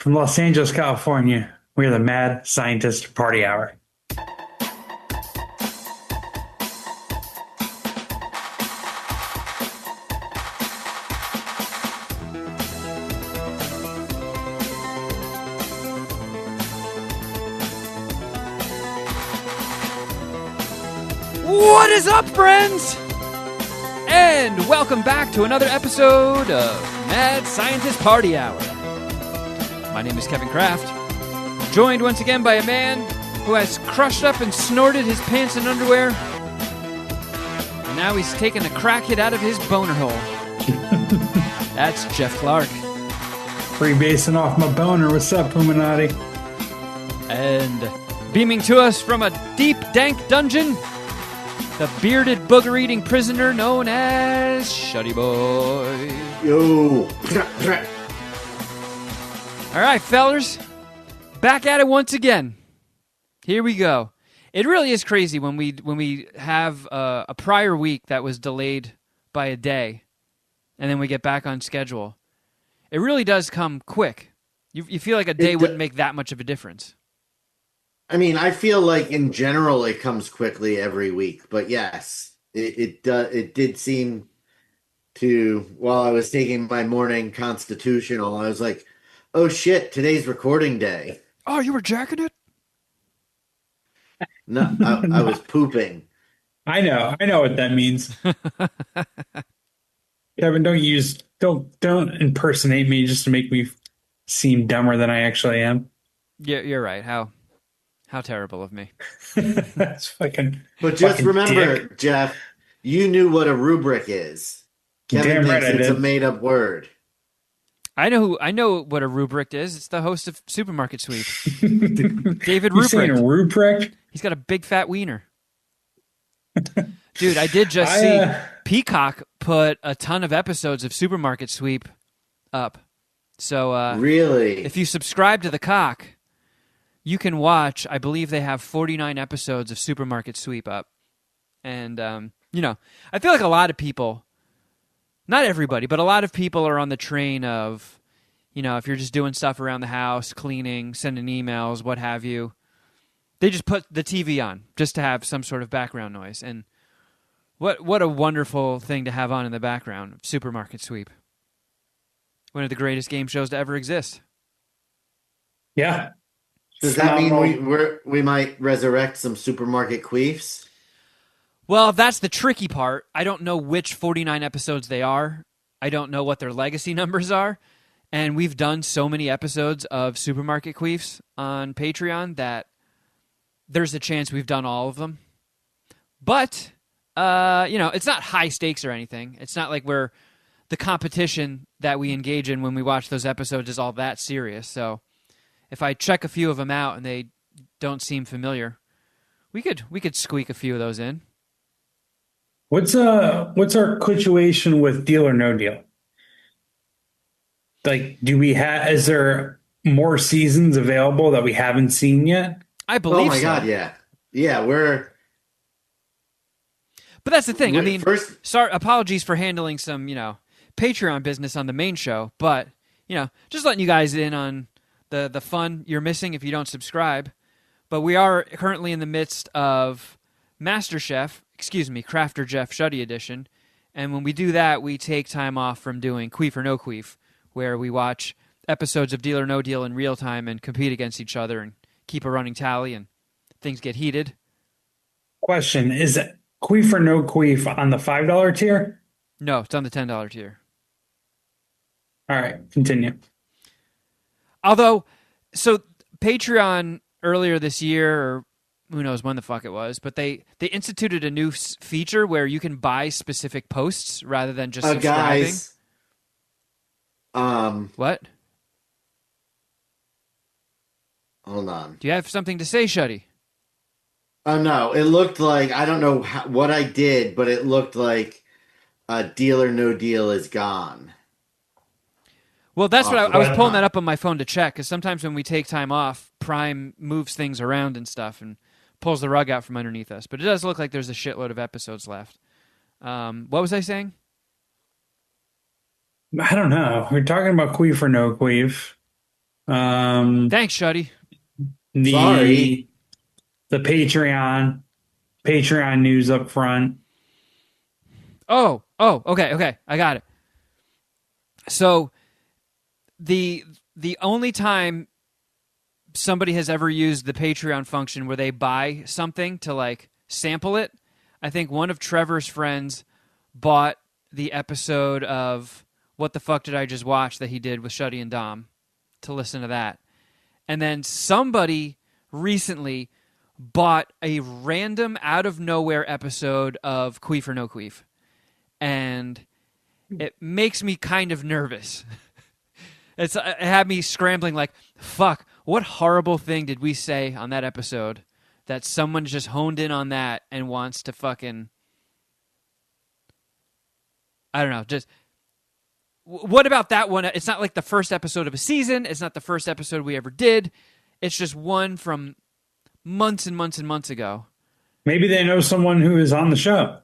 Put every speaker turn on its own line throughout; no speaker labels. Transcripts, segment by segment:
From Los Angeles, California, we are the Mad Scientist Party Hour.
What is up, friends? And welcome back to another episode of Mad Scientist Party Hour. My name is Kevin Kraft, joined once again by a man who has crushed up and snorted his pants and underwear, and now he's taking a crack it out of his boner hole. That's Geoff Clark.
Freebasing off my boner. What's up, Illuminati?
And beaming to us from a deep, dank dungeon, the bearded, booger-eating prisoner known as Shuddy Boy.
Yo.
All right, fellers. Back at it once again. Here we go. It really is crazy when we have a prior week that was delayed by a day, and then we get back on schedule. It really does come quick. You feel like a day wouldn't make that much of a difference.
I mean, I feel like in general it comes quickly every week, but yes, it did seem to, while I was taking my morning constitutional, I was like, oh shit, today's recording day.
Oh, you were jacking it?
No, I was pooping.
I know what that means. Kevin, don't impersonate me just to make me seem dumber than I actually am.
Yeah, you're right. How terrible of me.
That's fucking.
But just
fucking
remember,
dick.
Geoff, you knew what a rubric is. Kevin
Damn right
thinks
I
it's
did.
a made-up word.
I know what a rubric is. It's the host of Supermarket Sweep, David
You saying
Ruprecht.
rubric?
He's got a big fat wiener. Dude, I did just see Peacock put a ton of episodes of Supermarket Sweep up. So
Really?
if you subscribe to the Cock, you can watch, I believe they have 49 episodes of Supermarket Sweep up. And, I feel like a lot of people, not everybody, but a lot of people are on the train of, if you're just doing stuff around the house, cleaning, sending emails, what have you, they just put the TV on just to have some sort of background noise. And what a wonderful thing to have on in the background, Supermarket Sweep. One of the greatest game shows to ever exist.
Yeah.
Does that mean we might resurrect some supermarket queefs?
Well, that's the tricky part. I don't know which 49 episodes they are. I don't know what their legacy numbers are. And we've done so many episodes of Supermarket Queefs on Patreon that there's a chance we've done all of them. But, it's not high stakes or anything. It's not like the competition that we engage in when we watch those episodes is all that serious. So if I check a few of them out and they don't seem familiar, we could squeak a few of those in.
What's our situation with Deal or No Deal? Like, is there more seasons available that we haven't seen yet?
I believe so.
Oh my God, yeah. Yeah,
But that's the thing. I mean,
first,
sorry, apologies for handling some, Patreon business on the main show, but, just letting you guys in on the fun you're missing if you don't subscribe. But we are currently in the midst of Crafter Geoff Shuddy Edition. And when we do that, we take time off from doing Queef or No Queef, where we watch episodes of Deal or No Deal in real time and compete against each other and keep a running tally and things get heated.
Question, is it Queef or No Queef on the $5 tier?
No, it's on the $10 tier.
All right, continue.
Although, so Patreon earlier this year, or who knows when the fuck it was, but they instituted a new feature where you can buy specific posts rather than just subscribing.
Guys,
What?
hold on.
Do you have something to say, Shuddy?
Oh no, it looked like, I don't know what I did, but it looked like Deal or No Deal is gone.
Well, that's what I was
Right.
pulling that up on my phone to check, because sometimes when we take time off, Prime moves things around and stuff and pulls the rug out from underneath us. But it does look like there's a shitload of episodes left. What was I saying?
I don't know. We're talking about Queef or No Queef. Um,
Thanks, Shuddy.
Sorry.
the the Patreon news up front.
Okay, I got it. So the the only time somebody has ever used the Patreon function where they buy something to like sample it, I think one of Trevor's friends bought the episode of What the Fuck Did I Just Watch that he did with Shuddy and Dom to listen to that. And then somebody recently bought a random out of nowhere episode of Queef or No Queef. And it makes me kind of nervous. It had me scrambling like, fuck, what horrible thing did we say on that episode that someone just honed in on that and wants to fucking, I don't know, just what about that one? It's not like the first episode of a season. It's not the first episode we ever did. It's just one from months and months and months ago.
Maybe they know someone who is on the show.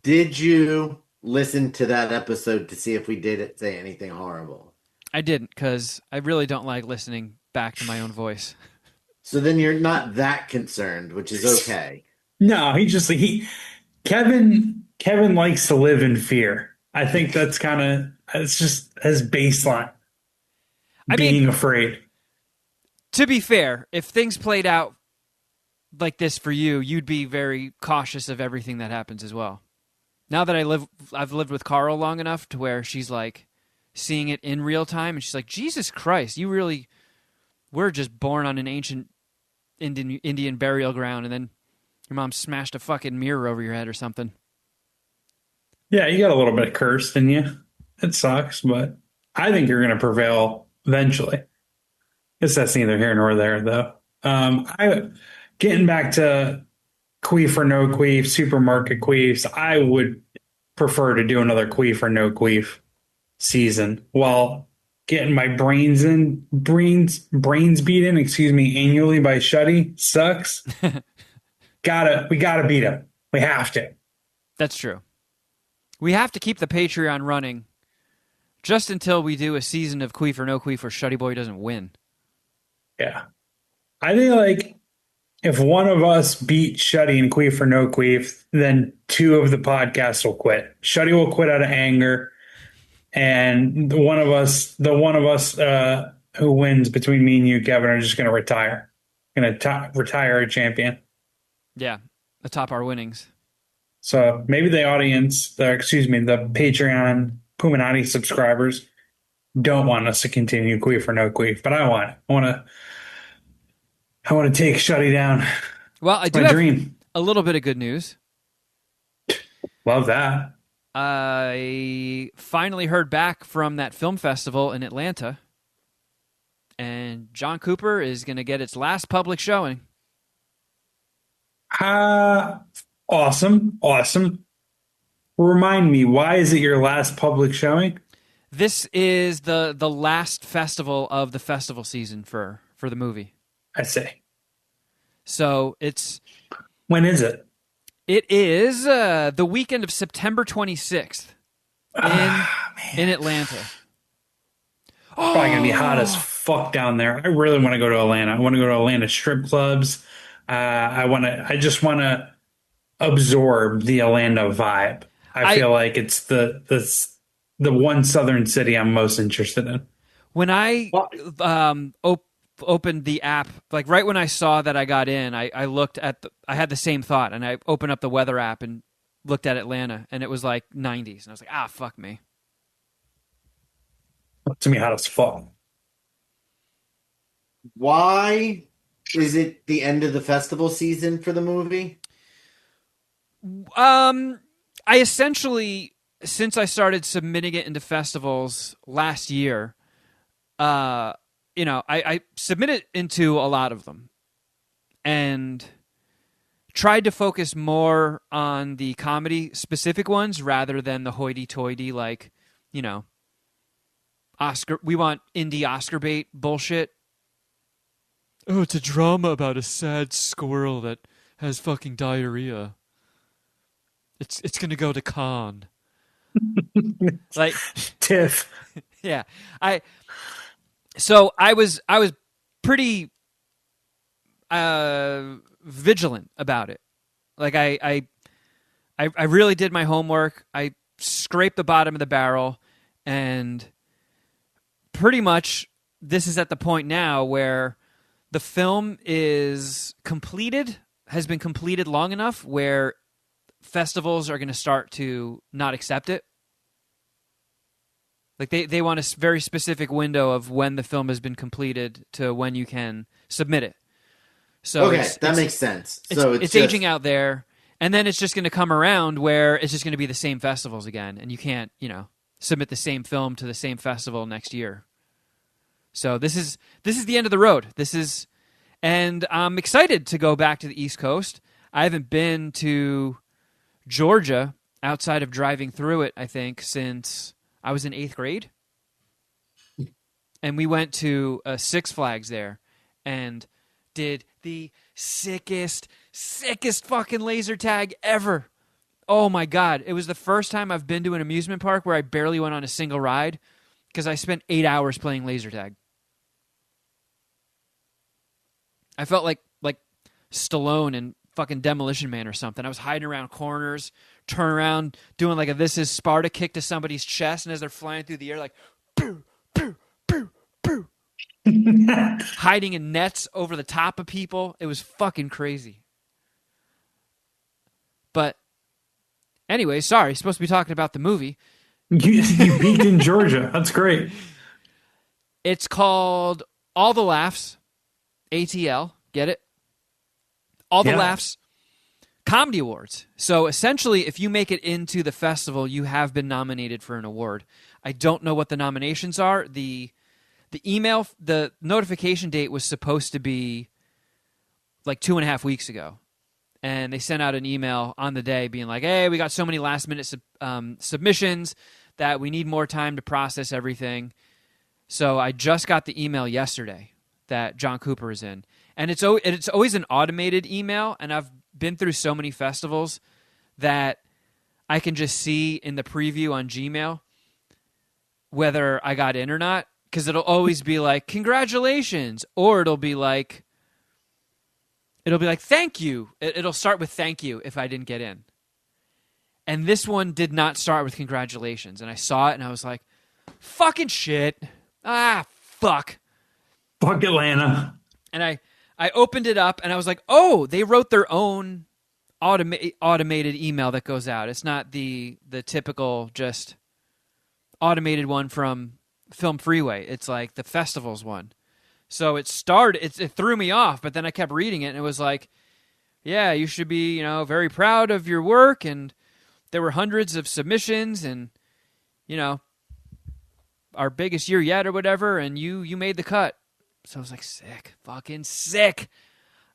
Did you listen to that episode to see if we did say anything horrible?
I didn't because I really don't like listening back to my own voice.
So then you're not that concerned, which is okay.
No, he Kevin likes to live in fear. I think that's kind of it's just his baseline,
I mean,
being afraid.
to be fair, if things played out like this for you, you'd be very cautious of everything that happens as well. Now that I've lived with Carl long enough to where she's like seeing it in real time, and she's like, Jesus Christ, you really were just born on an ancient Indian burial ground, and then your mom smashed a fucking mirror over your head or something.
Yeah, you got a little bit of cursed in you. It sucks, but I think you're going to prevail eventually. Guess that's neither here nor there, though. I getting back to queef or no queef, supermarket queefs. I would prefer to do another queef or no queef season while getting my brains beaten. Excuse me, annually by Shuddy sucks. We gotta beat him. We have to.
That's true. We have to keep the Patreon running just until we do a season of Queef or No Queef where Shuddy Boy doesn't win.
Yeah, I think like if one of us beat Shuddy and Queef or no Queef, then two of the podcasts will quit. Shuddy will quit out of anger, and the one of us who wins between me and you, Kevin, are just going to retire. Going to retire a champion.
Yeah, atop our winnings.
So maybe the audience, excuse me, the Patreon Puminati subscribers don't want us to continue Queef or no Queef, but I want it. I want to take Shuddy down.
Well, I
It's
do
my
have
dream.
a little bit of good news.
Love that.
I finally heard back from that film festival in Atlanta, and John Cooper is going to get its last public showing.
Uh, awesome. Remind me, why is it your last public showing?
This is the last festival of the festival season for the movie.
I say.
So
When is it?
it is the weekend of September 26th in Atlanta.
Probably gonna be hot as fuck down there. I really want to go to Atlanta. I want to go to Atlanta strip clubs. I just want to absorb the Atlanta vibe. I
I
feel like it's the one southern city I'm most interested in.
When I
Well,
opened the app, like right when I saw that I got in, I looked at I had the same thought, and I opened up the weather app and looked at Atlanta, and it was like 90s, and I was like, fuck me.
It's gonna be hot as fuck.
why is it the end of the festival season for the movie?
I essentially, since I started submitting it into festivals last year, I submitted into a lot of them and tried to focus more on the comedy specific ones rather than the hoity-toity, like, Oscar. We want indie Oscar bait bullshit. Oh, it's a drama about a sad squirrel that has fucking diarrhea. It's gonna go to Cannes. Like,
Tiff.
yeah, I So I was pretty vigilant about it. Like I really did my homework. I scraped the bottom of the barrel, and pretty much this is at the point now where the film is completed, has been completed long enough where festivals are going to start to not accept it. Like they want a very specific window of when the film has been completed to when you can submit it. So
Okay, that makes sense.
it's
So it's
it's aging
just
out there, and then it's just going to come around where it's just going to be the same festivals again, and you can't submit the same film to the same festival next year. So this is the end of the road. And I'm excited to go back to the East Coast. I haven't been to Georgia outside of driving through it, I think, since I was in 8th grade. And we went to Six Flags there and did the sickest fucking laser tag ever. Oh my God. It was the first time I've been to an amusement park where I barely went on a single ride because I spent 8 hours playing laser tag. I felt like Stallone in fucking Demolition Man or something. I was hiding around corners, turn around, doing like a "This Is Sparta" kick to somebody's chest, and as they're flying through the air, like, boo, boo, boo, boo, hiding in nets over the top of people. It was fucking crazy. But anyway, sorry, supposed to be talking about the movie.
You peaked in Georgia. That's great.
It's called All the Laughs, ATL. Get it? All the
Yeah.
Laughs Comedy Awards. So essentially, if you make it into the festival, you have been nominated for an award. I don't know what the nominations are. The notification date was supposed to be like 2.5 weeks ago. And they sent out an email on the day being like, hey, we got so many last minute submissions that we need more time to process everything. So I just got the email yesterday that John Cooper is in. And it's always an automated email, and I've been through so many festivals that I can just see in the preview on Gmail whether I got in or not, because it'll always be like, congratulations, or it'll be like thank you. It'll start with thank you if I didn't get in. And this one did not start with congratulations, and I saw it and I was like, fucking shit. Fuck.
Fuck Atlanta.
And I opened it up and I was like, oh, they wrote their own automated email that goes out. It's not the typical just automated one from Film Freeway. It's like the festival's one. So it threw me off, but then I kept reading it and it was like, yeah, you should be, very proud of your work, and there were hundreds of submissions, and our biggest year yet or whatever, and you made the cut. So I was like, sick, fucking sick.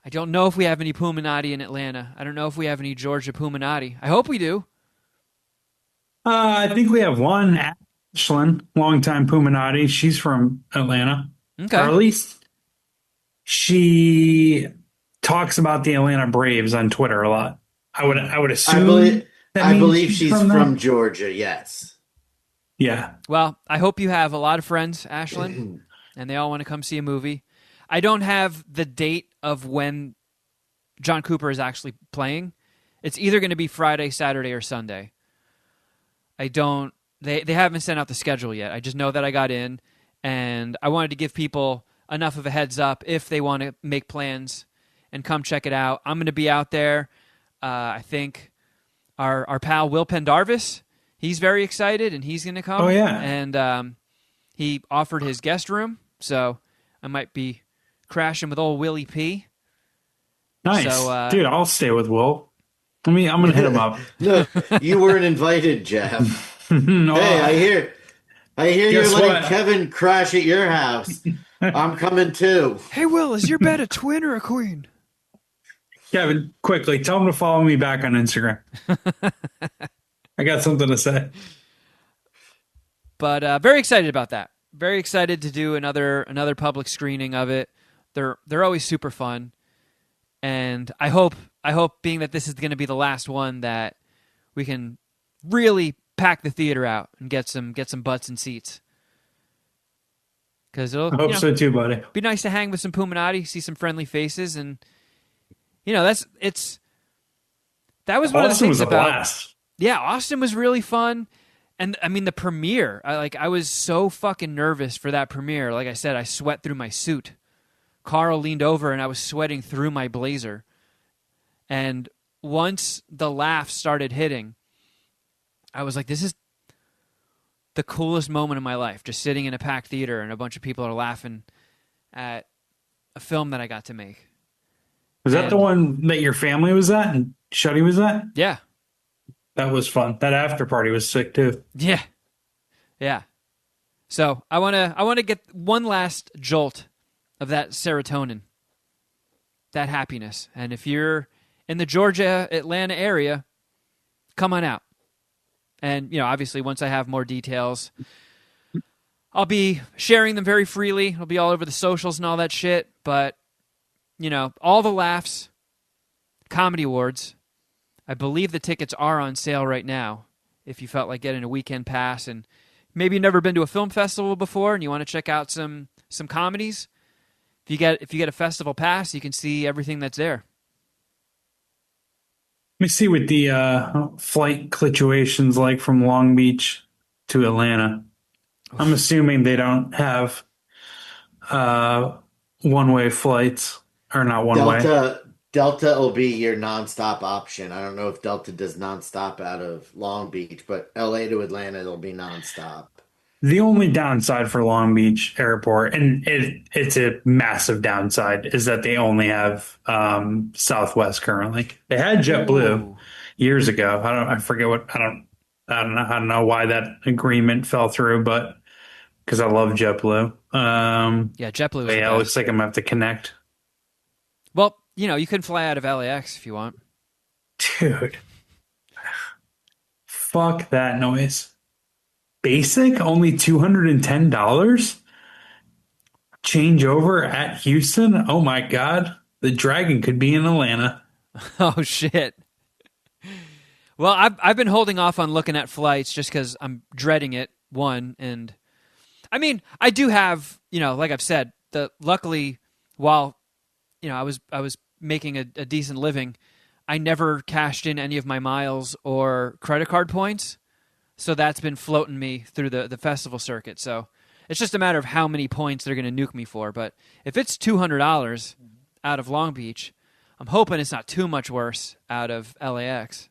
I don't know if we have any Puminati in Atlanta. I don't know if we have any Georgia Puminati. I hope we do.
I think we have one, Ashlyn, longtime Puminati. She's from Atlanta.
Okay.
Or at least she talks about the Atlanta Braves on Twitter a lot. I would assume
I believe she's
from
from
there.
Georgia, yes.
Yeah.
Well, I hope you have a lot of friends, Ashlyn, and they all want to come see a movie. I don't have the date of when John Cooper is actually playing. It's either going to be Friday, Saturday, or Sunday. They haven't sent out the schedule yet. I just know that I got in, and I wanted to give people enough of a heads up if they want to make plans and come check it out. I'm going to be out there. I think our pal Will Pendarvis, he's very excited, and he's going to come.
Oh, yeah.
And he offered his guest room, so I might be crashing with old Willie P.
Nice.
So,
dude, I'll stay with Will. I'm going to hit him up.
No, you weren't invited, Geoff.
No,
Hey, I hear you're
Guess
letting
what?
Kevin crash at your house. I'm coming too.
Hey, Will, is your bed a twin or a queen?
Kevin, quickly, tell him to follow me back on Instagram. I got something to say.
But very excited about that. Very excited to do another public screening of it. They're always super fun, and I hope being that this is going to be the last one that we can really pack the theater out and get some butts and seats. because it'll
I hope so too, buddy.
be nice to hang with some Puminati, see some friendly faces, and that was one of the
Austin
things
was a
about
blast.
yeah, Austin was really fun. And I mean the premiere, I was so fucking nervous for that premiere. Like I said, I sweat through my suit. Carl leaned over and I was sweating through my blazer. And once the laughs started hitting, I was like, this is the coolest moment of my life. Just sitting in a packed theater and a bunch of people are laughing at a film that I got to make.
Was that the
And
one that your family was at and Shuddy was at?
yeah,
That was fun. That after party was sick too.
yeah, yeah. So I wanna get one last jolt of that serotonin, that happiness. And if you're in the Georgia, Atlanta area, come on out. And, obviously once I have more details, I'll be sharing them very freely. It'll be all over the socials and all that shit. But, all the laughs, Comedy Awards, I believe the tickets are on sale right now. If you felt like getting a weekend pass and maybe you've never been to a film festival before and you want to check out some comedies, if you get a festival pass, you can see everything that's there.
Let me see what the flight situation's like from Long Beach to Atlanta. I'm assuming they don't have one-way flights, or not one way.
Delta will be your nonstop option. I don't know if Delta does nonstop out of Long Beach, but LA to Atlanta it'll be nonstop.
The only downside for Long Beach Airport, and it's a massive downside, is that they only have Southwest currently. They had JetBlue
Ooh.
years ago. I don't know why that agreement fell through, but because I love JetBlue.
Yeah, JetBlue is
But
the
yeah, it looks
best.
like I'm gonna have to connect.
Well, you can fly out of LAX if you want.
Dude, fuck that noise. Basic, only $210. Change over at Houston. Oh my God. The Dragon could be in Atlanta.
Oh, shit. Well, I've been holding off on looking at flights just because I'm dreading it, one. And, I mean, I do have, like I've said, luckily, while, I was making a decent living, I never cashed in any of my miles or credit card points. So that's been floating me through the festival circuit. So it's just a matter of how many points they're going to nuke me for. But if it's $200 out of Long Beach, I'm hoping it's not too much worse out of LAX.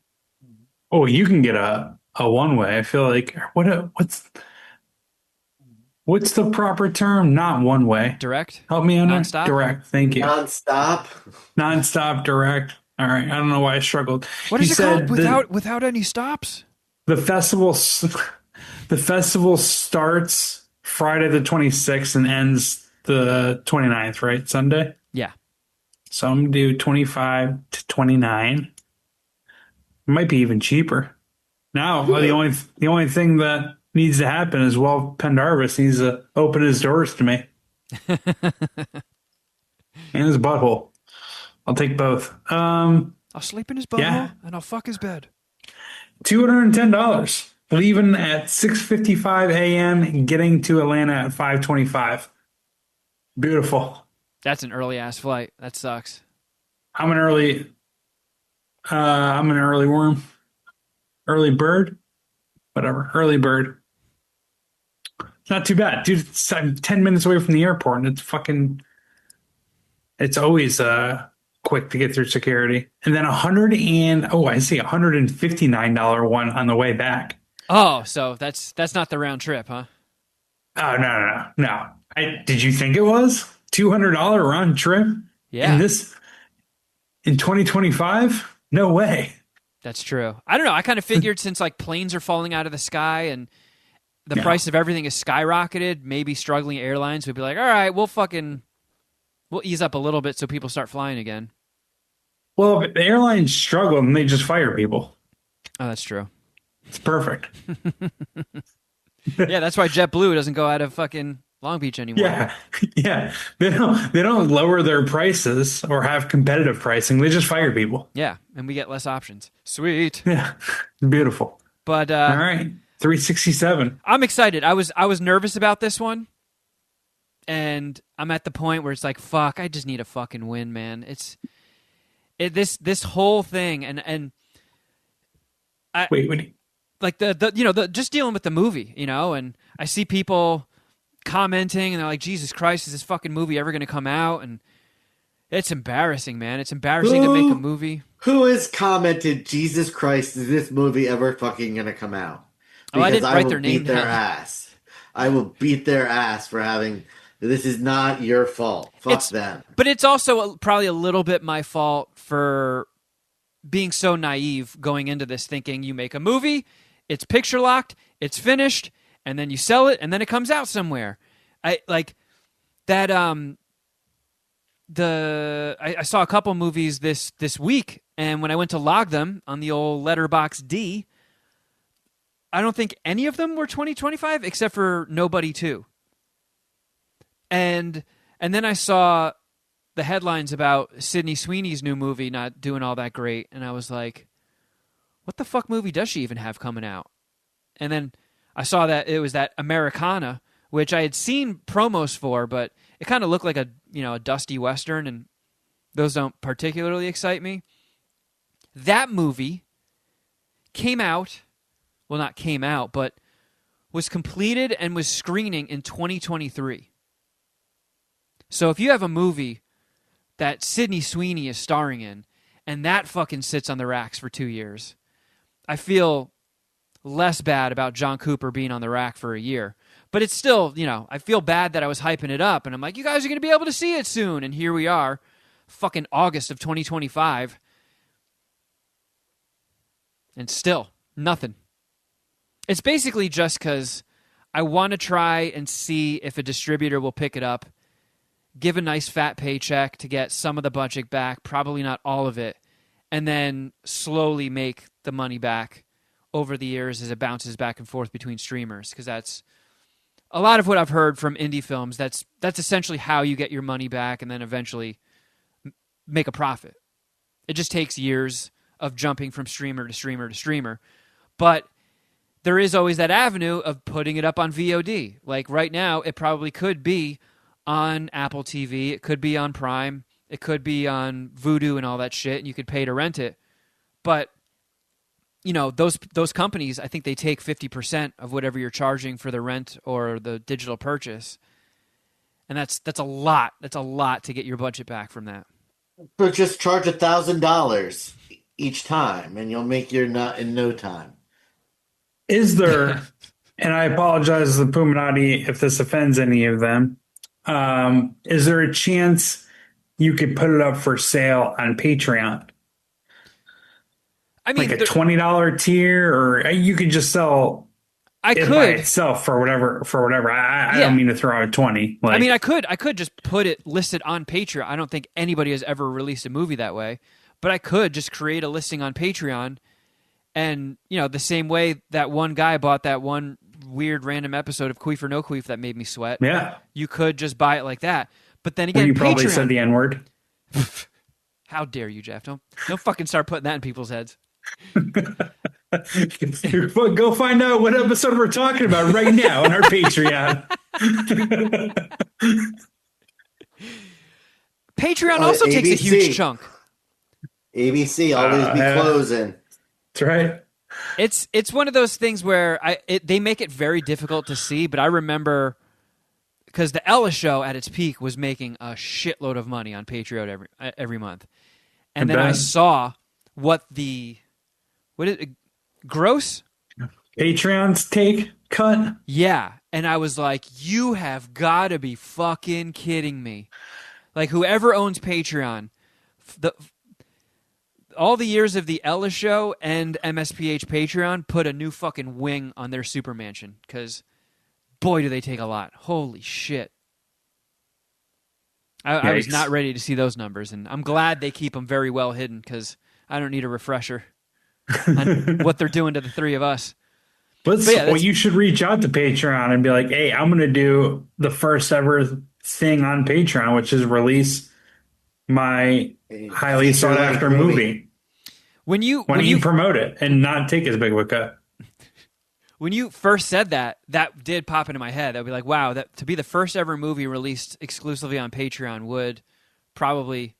Oh, you can get a one way. I feel like what's the proper term? Not one way.
Direct?
Help me on that.
Nonstop?
Direct. Thank you.
Nonstop.
Nonstop direct. All right. I don't know why I struggled.
What
You
is it called?
said
Without any stops?
the festival starts Friday the 26th and ends the 29th, right? Sunday.
Yeah.
So I'm gonna do 25 to 29. Might be even cheaper. Now, the only thing that needs to happen is Pendarvis needs to open his doors to me and his butthole. I'll take both.
I'll sleep in his butthole
Yeah.
and I'll fuck his bed.
$210. Leaving at 6:55 a.m. and getting to Atlanta at 5:25. Beautiful.
That's an early ass flight. That sucks.
I'm an early worm. Early bird? Whatever. Early bird. It's not too bad. Dude, I'm 10 minutes away from the airport and it's always quick to get through security. And then I see $159 one on the way back.
Oh, so that's not the round trip, huh?
Oh, no. Did you think it was $200 round trip?
Yeah.
In 2025? No way.
That's true. I don't know. I kind of figured since like planes are falling out of the sky and the
Yeah.
price of everything is skyrocketed, maybe struggling airlines would be like, all right, we'll ease up a little bit so people start flying again.
Well, if the airlines struggle and they just fire people.
Oh, that's true.
It's perfect.
Yeah, that's why JetBlue doesn't go out of fucking Long Beach anymore.
Yeah. Yeah. They don't lower their prices or have competitive pricing. They just fire people.
Yeah, and we get less options. Sweet.
Yeah. Beautiful.
But
All right. 367.
I'm excited. I was nervous about this one and I'm at the point where it's like, fuck, I just need a fucking win, man. This whole thing, and I
Wait, wait.
like the just dealing with the movie, and I see people commenting and they're like, Jesus Christ, is this fucking movie ever going to come out? And it's embarrassing, man. It's embarrassing to make a
Who
movie.
who has commented, Jesus Christ, is this movie ever fucking gonna come out?
Oh, I
Because
didn't
I
write
will
their name
beat their
down.
ass. I will beat their ass for having this is not your fault. Fuck
It's,
them.
but it's also probably a little bit my fault for being so naive going into this, thinking you make a movie, it's picture locked, it's finished, and then you sell it, and then it comes out somewhere. I like that. I saw a couple movies this week, and when I went to log them on the old letterbox D, I don't think any of them were 2025 except for Nobody 2. And then I saw the headlines about Sydney Sweeney's new movie not doing all that great, and I was like, what the fuck movie does she even have coming out? And then I saw that it was that Americana, which I had seen promos for, but it kind of looked like a dusty western, and those don't particularly excite me. That movie came out, well, not came out, but was completed and was screening in 2023. So if you have a movie that Sydney Sweeney is starring in, and that fucking sits on the racks for 2 years, I feel less bad about John Cooper being on the rack for a year. But it's still, I feel bad that I was hyping it up, and I'm like, you guys are going to be able to see it soon, and here we are, fucking August of 2025, and still, nothing. It's basically just because I want to try and see if a distributor will pick it up, give a nice fat paycheck to get some of the budget back, probably not all of it, and then slowly make the money back over the years as it bounces back and forth between streamers, because that's a lot of what I've heard from indie films. That's essentially how you get your money back and then eventually make a profit. It just takes years of jumping from streamer to streamer to streamer. But there is always that avenue of putting it up on VOD. Like right now, it probably could be on Apple TV. It could be on Prime. It could be on Vudu and all that shit, and you could pay to rent it. But those companies, I think they take 50% of whatever you're charging for the rent or the digital purchase, and that's a lot. That's a lot to get your budget back from that.
But just charge $1,000 each time, and you'll make your nut in no time.
Is there, and I apologize to the Puminati if this offends any of them, is there a chance you could put it up for sale on Patreon?
I mean,
Like a $20 tier, or you could just sell
I
it by
could.
itself for whatever. I
Yeah.
don't mean to throw out 20.
I mean, I could just put it listed on Patreon. I don't think anybody has ever released a movie that way, but I could just create a listing on Patreon, and the same way that one guy bought that one weird random episode of Queef or No Queef that made me sweat.
yeah.
You could just buy it like that. But then
Well,
again,
you probably
Patreon.
said the N word.
How dare you, Geoff? Don't fucking start putting that in people's heads.
Go find out what episode we're talking about right now on our Patreon.
Patreon also takes a huge
ABC.
chunk.
ABC always be
Yeah.
closing.
That's right.
It's one of those things where they make it very difficult to see, but I remember because the Ella Show at its peak was making a shitload of money on Patreon every month, and then I saw what gross.
Patreon's take cut.
Yeah, and I was like, you have got to be fucking kidding me. Like, whoever owns Patreon, all the years of the Ella Show and MSPH Patreon put a new fucking wing on their super mansion, because boy, do they take a lot. Holy shit. I was not ready to see those numbers, and I'm glad they keep them very well hidden, because I don't need a refresher on what they're doing to the three of us.
Well, you should reach out to Patreon and be like, hey, I'm going to do the first ever thing on Patreon, which is release my highly sought after movie.
When you
promote it and not take as big of a cut.
when you first said that, that did pop into my head. I'd be like, wow, that to be the first ever movie released exclusively on Patreon would probably,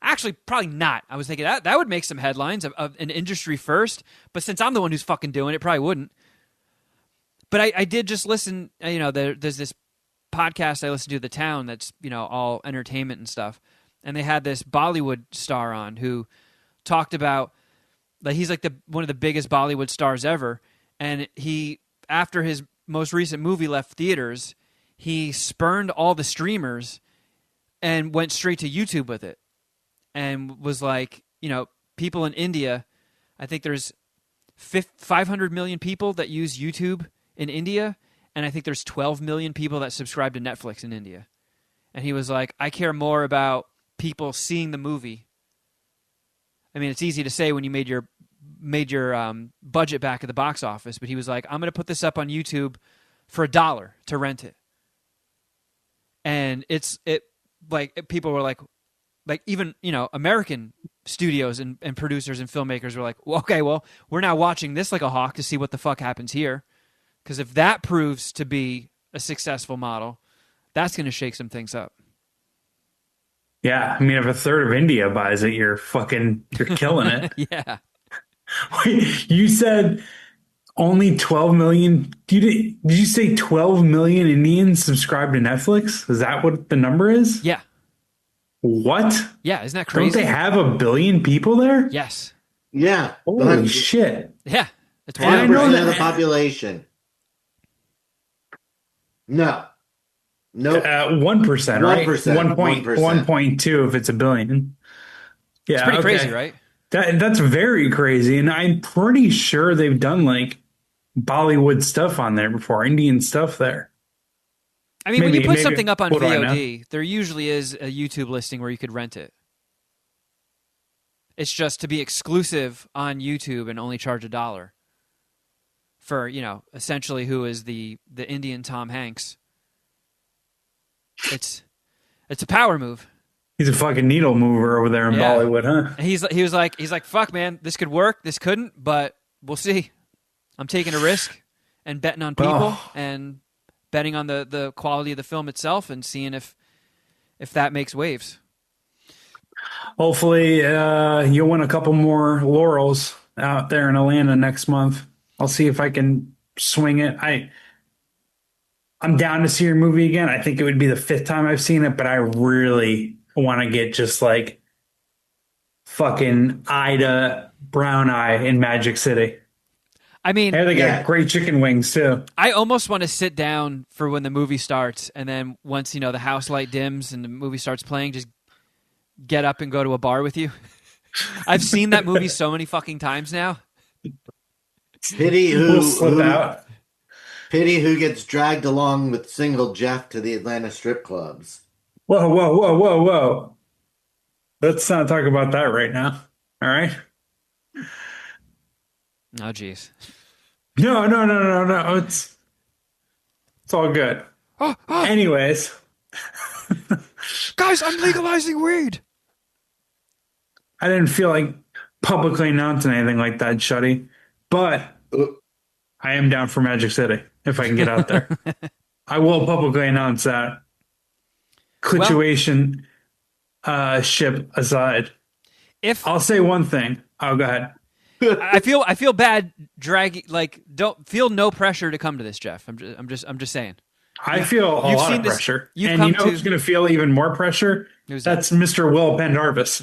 actually, probably not. I was thinking that would make some headlines of an industry first, but since I'm the one who's fucking doing it, probably wouldn't. But I did just listen. There's this podcast I listen to, The Town, that's all entertainment and stuff, and they had this Bollywood star on who talked about like he's like one of the biggest Bollywood stars ever. And he, after his most recent movie left theaters, he spurned all the streamers and went straight to YouTube with it. And was like, people in India, I think there's 500 million people that use YouTube in India, and I think there's 12 million people that subscribe to Netflix in India. And he was like, I care more about people seeing the movie. I mean, it's easy to say when you made your budget back at the box office, but he was like, I'm going to put this up on YouTube for $1 to rent it. And people were like even, American studios and producers and filmmakers were like, well, okay, well, we're now watching this like a hawk to see what the fuck happens here. Because if that proves to be a successful model, that's going to shake some things up.
Yeah, I mean, if a third of India buys it, you're killing it.
Yeah.
Wait, you said only 12 million? Did you say 12 million Indians subscribe to Netflix? Is that what the number is?
Yeah.
What?
Yeah, isn't that crazy?
Don't they have 1 billion people there?
Yes.
Yeah.
Holy shit.
Yeah. It's
I
wild.
know
10%
that-
of the population. No. Nope.
1%, right?
1%,
1.2 if it's 1 billion. Yeah,
It's pretty
okay.
crazy, right?
That's very crazy. And I'm pretty sure they've done like Bollywood stuff on there before, Indian stuff there.
I mean, when you put
Maybe.
something up on
What do I know?
VOD, there usually is a YouTube listing where you could rent it. It's just to be exclusive on YouTube and only charge $1 for, essentially who is the Indian Tom Hanks. It's a power move.
He's a fucking needle mover over there in
Yeah.
Bollywood, huh?
And he was like, fuck, man, this could work, this couldn't, but we'll see. I'm taking a risk and betting on people and betting on the quality of the film itself and seeing if that makes waves.
Hopefully, you'll win a couple more laurels out there in Atlanta next month. I'll see if I can swing it. I'm down to see your movie again. I think it would be the 5th time I've seen it, but I really want to get just like fucking Ida Brown Eye in Magic City.
I mean,
Hey, they got great chicken wings too.
I almost want to sit down for when the movie starts, and then once the house light dims and the movie starts playing, just get up and go to a bar with you. I've seen that movie so many fucking times now.
Pity
We'll slip
who
out.
Pity who gets dragged along with single Geoff to the Atlanta strip clubs.
Whoa, whoa, whoa, whoa, whoa. Let's not talk about that right now. All right.
Oh, jeez.
No. It's all good. Anyways,
Guys, I'm legalizing weed.
I didn't feel like publicly announcing anything like that, Shuddy. But I am down for Magic City if I can get out there. I will publicly announce that. Situation ship aside.
If
I'll say one thing. Oh, go ahead.
I feel bad dragging, don't feel no pressure to come to this, Geoff. I'm just saying.
I feel a
You've
lot
seen
of
this-
pressure.
you've
And
come
you know
to-
who's going to feel even more pressure?
Who's that?
That's Mr. Will Pendarvis.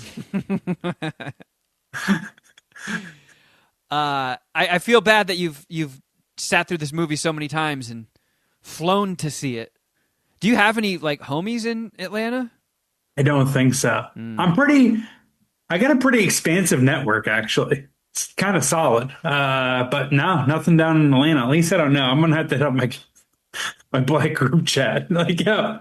I feel bad that you've sat through this movie so many times and flown to see it. Do you have any homies in Atlanta?
I don't think so. I got a pretty expansive network, actually. It's kind of solid. But no, nothing down in Atlanta. At least I don't know. I'm going to have to hit up my black group chat. Yo,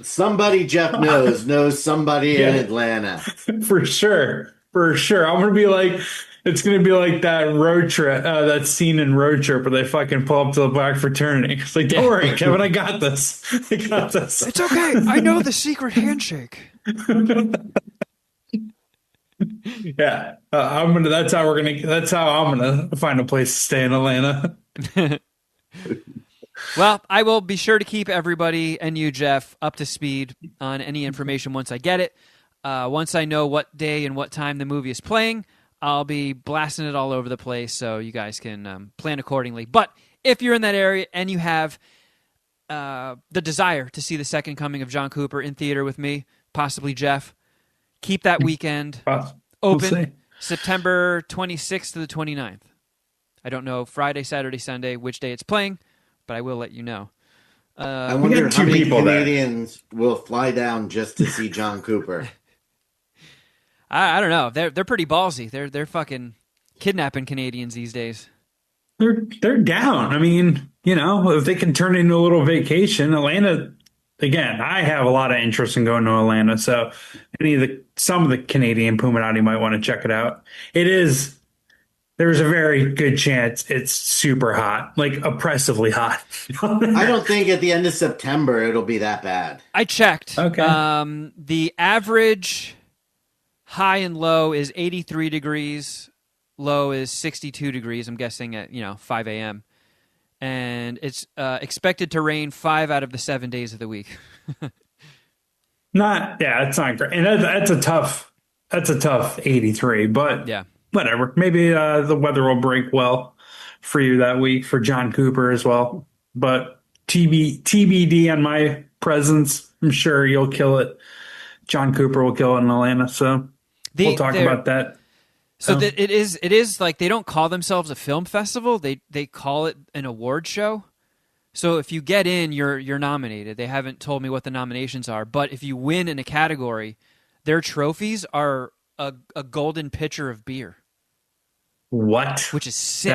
Somebody Geoff knows somebody in Atlanta.
for sure. For sure. I'm going to be like, it's going to be like that road trip, that scene in Road Trip where they fucking pull up to the black fraternity. It's like, don't worry, Kevin, I got this. I got this.
It's okay. I know the secret handshake.
Yeah, That's how we're gonna. That's how I'm gonna find a place to stay in Atlanta.
Well, I will be sure to keep everybody and you, Geoff, up to speed on any information once I get it. Once I know what day and what time the movie is playing, I'll be blasting it all over the place so you guys can plan accordingly. But if you're in that area and you have the desire to see the second coming of John Cooper in theater with me, possibly Geoff, keep that weekend
We'll
open,
see.
September 26th to the 29th. I don't know Friday, Saturday, Sunday, which day it's playing, but I will let you know.
I
We
wonder
got
how
two
many
people there.
Canadians will fly down just to see John Cooper.
I don't know. They're pretty ballsy. They're fucking kidnapping Canadians these days.
They're down. I mean, if they can turn it into a little vacation, Atlanta. Again, I have a lot of interest in going to Atlanta, so some of the Canadian Puminati might want to check it out. It is. There's a very good chance it's super hot, like oppressively hot.
I don't think at the end of September it'll be that bad.
I checked.
Okay.
The average high and low is 83 degrees. Low is 62 degrees. I'm guessing at 5 a.m. And it's expected to rain 5 out of the 7 days of the week.
It's not great, and that's a tough 83, but
Yeah.
whatever. Maybe the weather will break well for you that week for John Cooper as well. But TBD on my presence. I'm sure you'll kill it. John Cooper will kill it in Atlanta, so we'll talk
They're
about that.
So that it is like they don't call themselves a film festival. They call it an award show. So if you get in, you're nominated. They haven't told me what the nominations are, but if you win in a category, their trophies are a golden pitcher of beer,
What?
which is sick,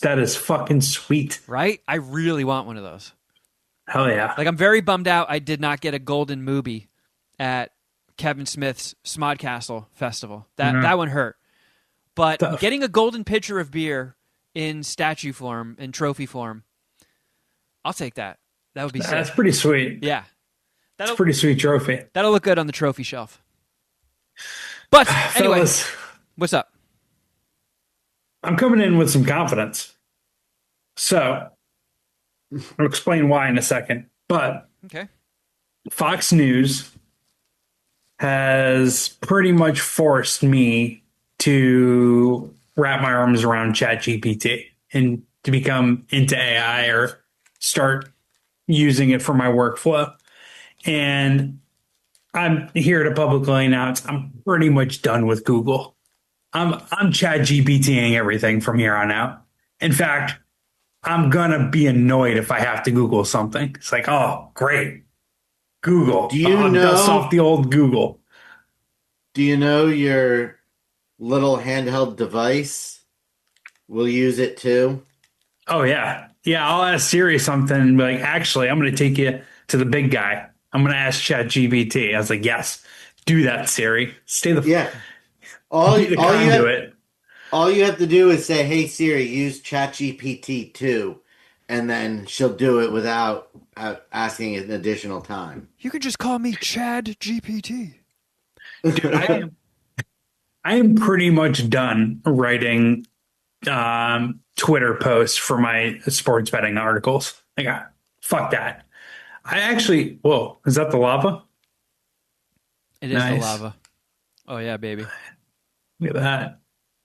That is fucking sweet.
right? I really want one of those.
Hell yeah.
Like I'm very bummed out I did not get a golden movie at Kevin Smith's Smodcastle Festival. That one hurt. But
Tough.
getting a golden pitcher of beer in statue form, in trophy form, I'll take that. That would be
That's
sick.
pretty sweet.
Yeah.
It's a
That'll
pretty sweet trophy.
that'll look good on the trophy shelf. But anyway,
Fellas,
what's up?
I'm coming in with some confidence. So I'll explain why in a second. But
Okay.
Fox News has pretty much forced me to wrap my arms around ChatGPT and to become into AI or start using it for my workflow. And I'm here to publicly announce I'm pretty much done with Google. I'm ChatGPTing everything from here on out. In fact, I'm gonna be annoyed if I have to Google something. It's like, oh, great,
Do
Google.
you
Dust off
know?
the old Google.
Do you know your little handheld device will use it too?
Oh yeah, yeah. I'll ask Siri something and be like, actually, I'm gonna take you to the big guy. I'm gonna ask ChatGPT. I was like, yes, do that, Siri.
Yeah. All
Be the
all you have
conduit.
all you have to do is say, "Hey Siri, use ChatGPT too," and then she'll do it without asking an additional time.
You can just call me Chad GPT.
Dude, I am pretty much done writing Twitter posts for my sports betting articles. I got fuck that. I actually, whoa, is that the lava?
It is the
Nice.
lava. Oh yeah, baby.
Look at that.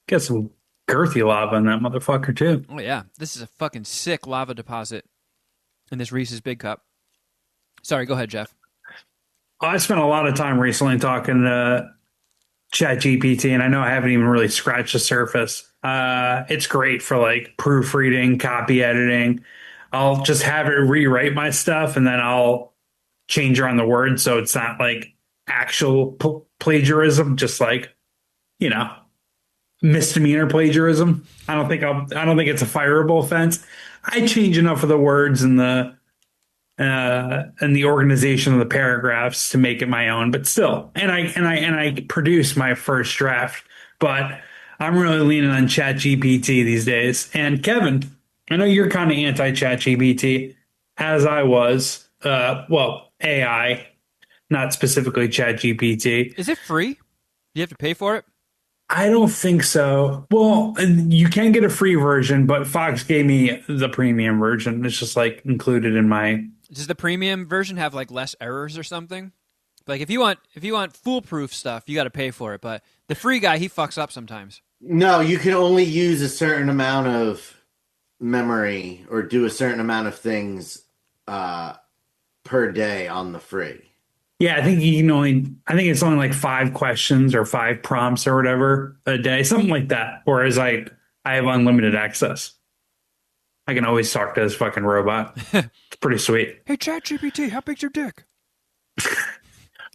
Got some girthy lava in that motherfucker too.
Oh yeah. This is a fucking sick lava deposit in this Reese's Big Cup. Sorry, go ahead, Geoff.
I spent a lot of time recently talking to ChatGPT, and I know I haven't even really scratched the surface. It's great for like proofreading, copy editing. I'll just have it rewrite my stuff, and then I'll change around the words so it's not like actual plagiarism, just like you know misdemeanor plagiarism. I don't think it's a fireable offense. I change enough of the words and the organization of the paragraphs to make it my own, but still, and I produce my first draft, but I'm really leaning on ChatGPT these days. And Kevin, I know you're kind of anti ChatGPT, as I was. AI, not specifically ChatGPT.
Is it free? Do you have to pay for it?
I don't think so. Well, and you can get a free version, but Fox gave me the premium version. It's just like included in my.
Does the premium version have like less errors or something? Like if you want foolproof stuff, you got to pay for it. But the free guy, he fucks up sometimes.
No, you can only use a certain amount of memory or do a certain amount of things uh, per day on the free.
Yeah, I think you can only. I think it's only like 5 questions or 5 prompts or whatever a day, something like that. Whereas I have unlimited access. I can always talk to this fucking robot. It's pretty sweet.
Hey, ChatGPT, how big's your dick?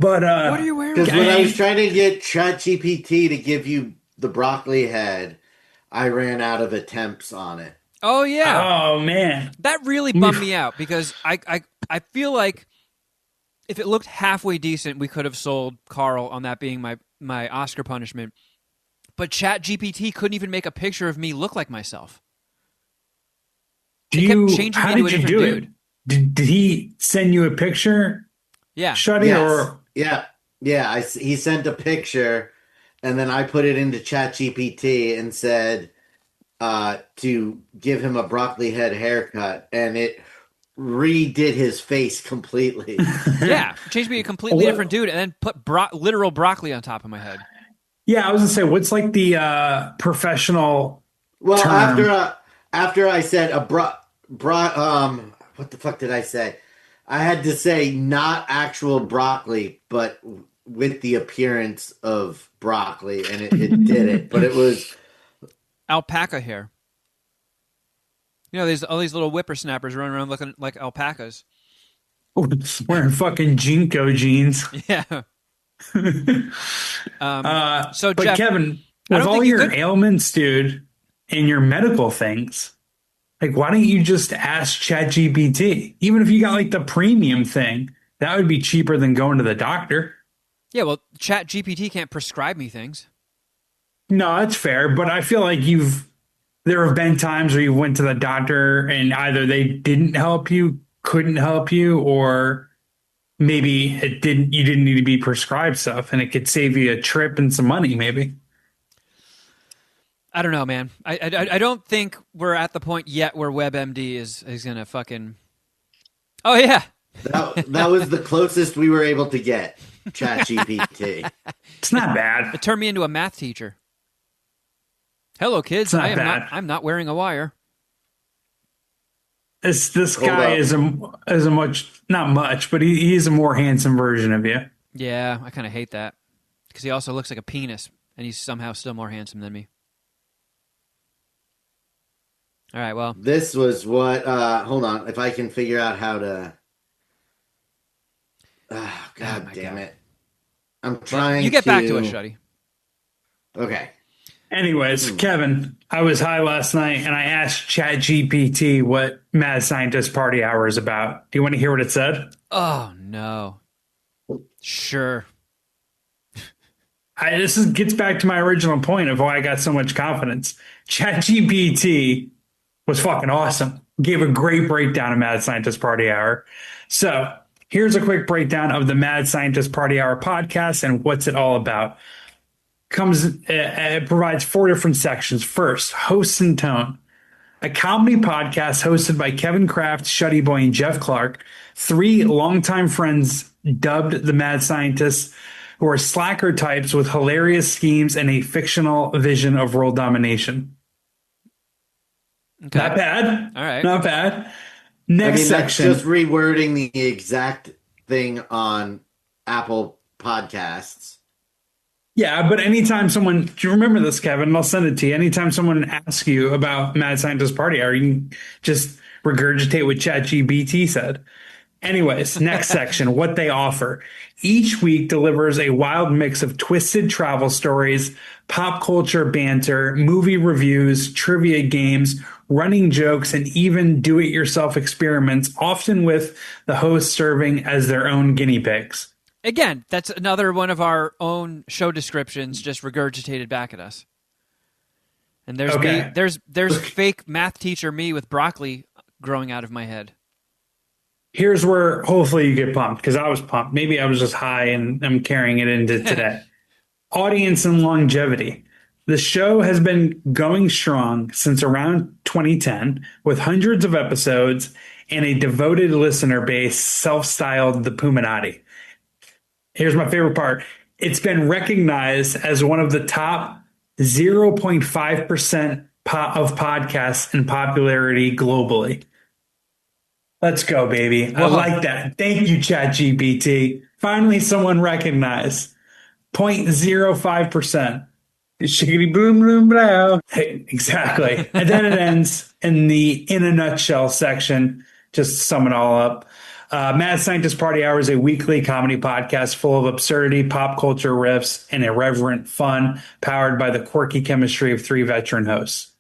But
What are you wearing?
Because when I was trying to get ChatGPT to give you the broccoli head, I ran out of attempts on it.
Oh yeah,
oh man,
that really bummed me out because I feel like if it looked halfway decent, we could have sold Carl on that being my Oscar punishment. But ChatGPT couldn't even make a picture of me look like myself.
do
It kept
you?
changing
How
me into
did
a
you
different
do it?
dude.
Did he send you a picture,
Yeah.
Shuddy,
Yes.
or
Yeah. Yeah. He sent a picture and then I put it into ChatGPT and said to give him a broccoli head haircut. And it redid his face completely.
Yeah, changed me to a completely
What-
different dude, and then put literal broccoli on top of my head.
Yeah, I was gonna say, what's like the professional
Well,
term?
after I said what the fuck did I say? I had to say not actual broccoli, but with the appearance of broccoli, and it did it. But it was
Alpaca hair. You know, there's all these little whippersnappers running around looking like alpacas.
Wearing fucking Jinko jeans.
Yeah. So
But
Geoff,
Kevin,
I
with
don't
all
think you
your
could.
ailments, dude, and your medical things, like, why don't you just ask ChatGPT? Even if you got like the premium thing, that would be cheaper than going to the doctor.
Yeah, well, ChatGPT can't prescribe me things.
No, that's fair, but I feel like there have been times where you went to the doctor and either they didn't help you, couldn't help you, or maybe you didn't need to be prescribed stuff and it could save you a trip and some money, maybe.
I don't know, man. I don't think we're at the point yet where WebMD is gonna fucking. Oh yeah,
that was the closest we were able to get ChatGPT.
It's not bad.
it turned me into a math teacher. Hello, kids.
It's not
I am
bad.
not. I'm not wearing a wire.
This
Hold
guy
up.
is a much, not much, but he's a more handsome version of you.
Yeah, I kind of hate that because he also looks like a penis, and he's somehow still more handsome than me. All right, well,
This was what. Hold on, if I can figure out how to. Oh, God
my
damn
God.
it! I'm
well,
trying.
you get back to us, Shuddy.
Okay.
Anyways, Kevin, I was high last night and I asked ChatGPT what Mad Scientist Party Hour is about. Do you want to hear what it said?
Oh no. Sure.
Gets back to my original point of why I got so much confidence. ChatGPT was fucking awesome. Gave a great breakdown of Mad Scientist Party Hour. So here's a quick breakdown of the Mad Scientist Party Hour podcast and what's it all about. It provides 4 different sections. First, hosts and tone. A comedy podcast hosted by Kevin Kraft, Shuddy Boy, and Geoff Clark, 3 longtime friends dubbed the Mad Scientists, who are slacker types with hilarious schemes and a fictional vision of world domination.
Okay.
Not bad.
All right.
Not bad.
I
Next
mean, that's
section.
just rewording the exact thing on Apple Podcasts.
Yeah, but anytime someone, do you remember this, Kevin? I'll send it to you. Anytime someone asks you about Mad Scientist Party Hour, you can just regurgitate what ChatGPT said. Anyways, next section, what they offer. Each week delivers a wild mix of twisted travel stories, pop culture banter, movie reviews, trivia games, running jokes, and even do-it-yourself experiments, often with the host serving as their own guinea pigs.
Again, that's another one of our own show descriptions just regurgitated back at us. And there's
Okay.
there's fake math teacher me with broccoli growing out of my head.
Here's where hopefully you get pumped, because I was pumped. Maybe I was just high and I'm carrying it into today. Audience and longevity. The show has been going strong since around 2010 with hundreds of episodes and a devoted listener base self-styled the Puminati. Here's my favorite part. It's been recognized as one of the top 0.5% of podcasts in popularity globally. Let's go, baby. I
Whoa.
like that. Thank you, ChatGPT. Finally, someone recognized 0.05%. Shiggity boom boom blow. Hey, exactly. And then it ends in the in a nutshell section. Just to sum it all up. Mad Scientist Party Hour is a weekly comedy podcast full of absurdity, pop culture riffs, and irreverent fun, powered by the quirky chemistry of three veteran hosts.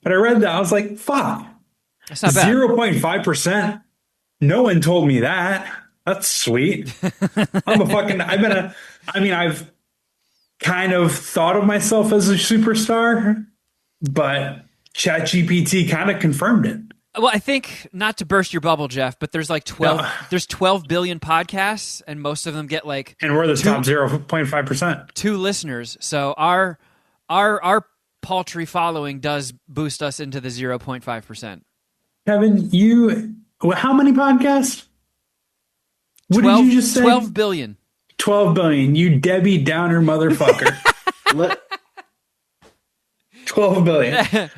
But I read that, I was like, fuck,
That's not bad.
0.5%. No one told me that. That's sweet. I've kind of thought of myself as a superstar, but ChatGPT kind of confirmed it.
Well, I think, not to burst your bubble, Geoff, but there's like 12
No.
there's 12 billion podcasts, and most of them get like
And we're the top 0.5%.
2 listeners. So our paltry following does boost us into the 0.5%.
Kevin, how many podcasts? What
12,
did you just say?
12 billion.
12 billion. You Debbie Downer motherfucker.
Let,
12 billion.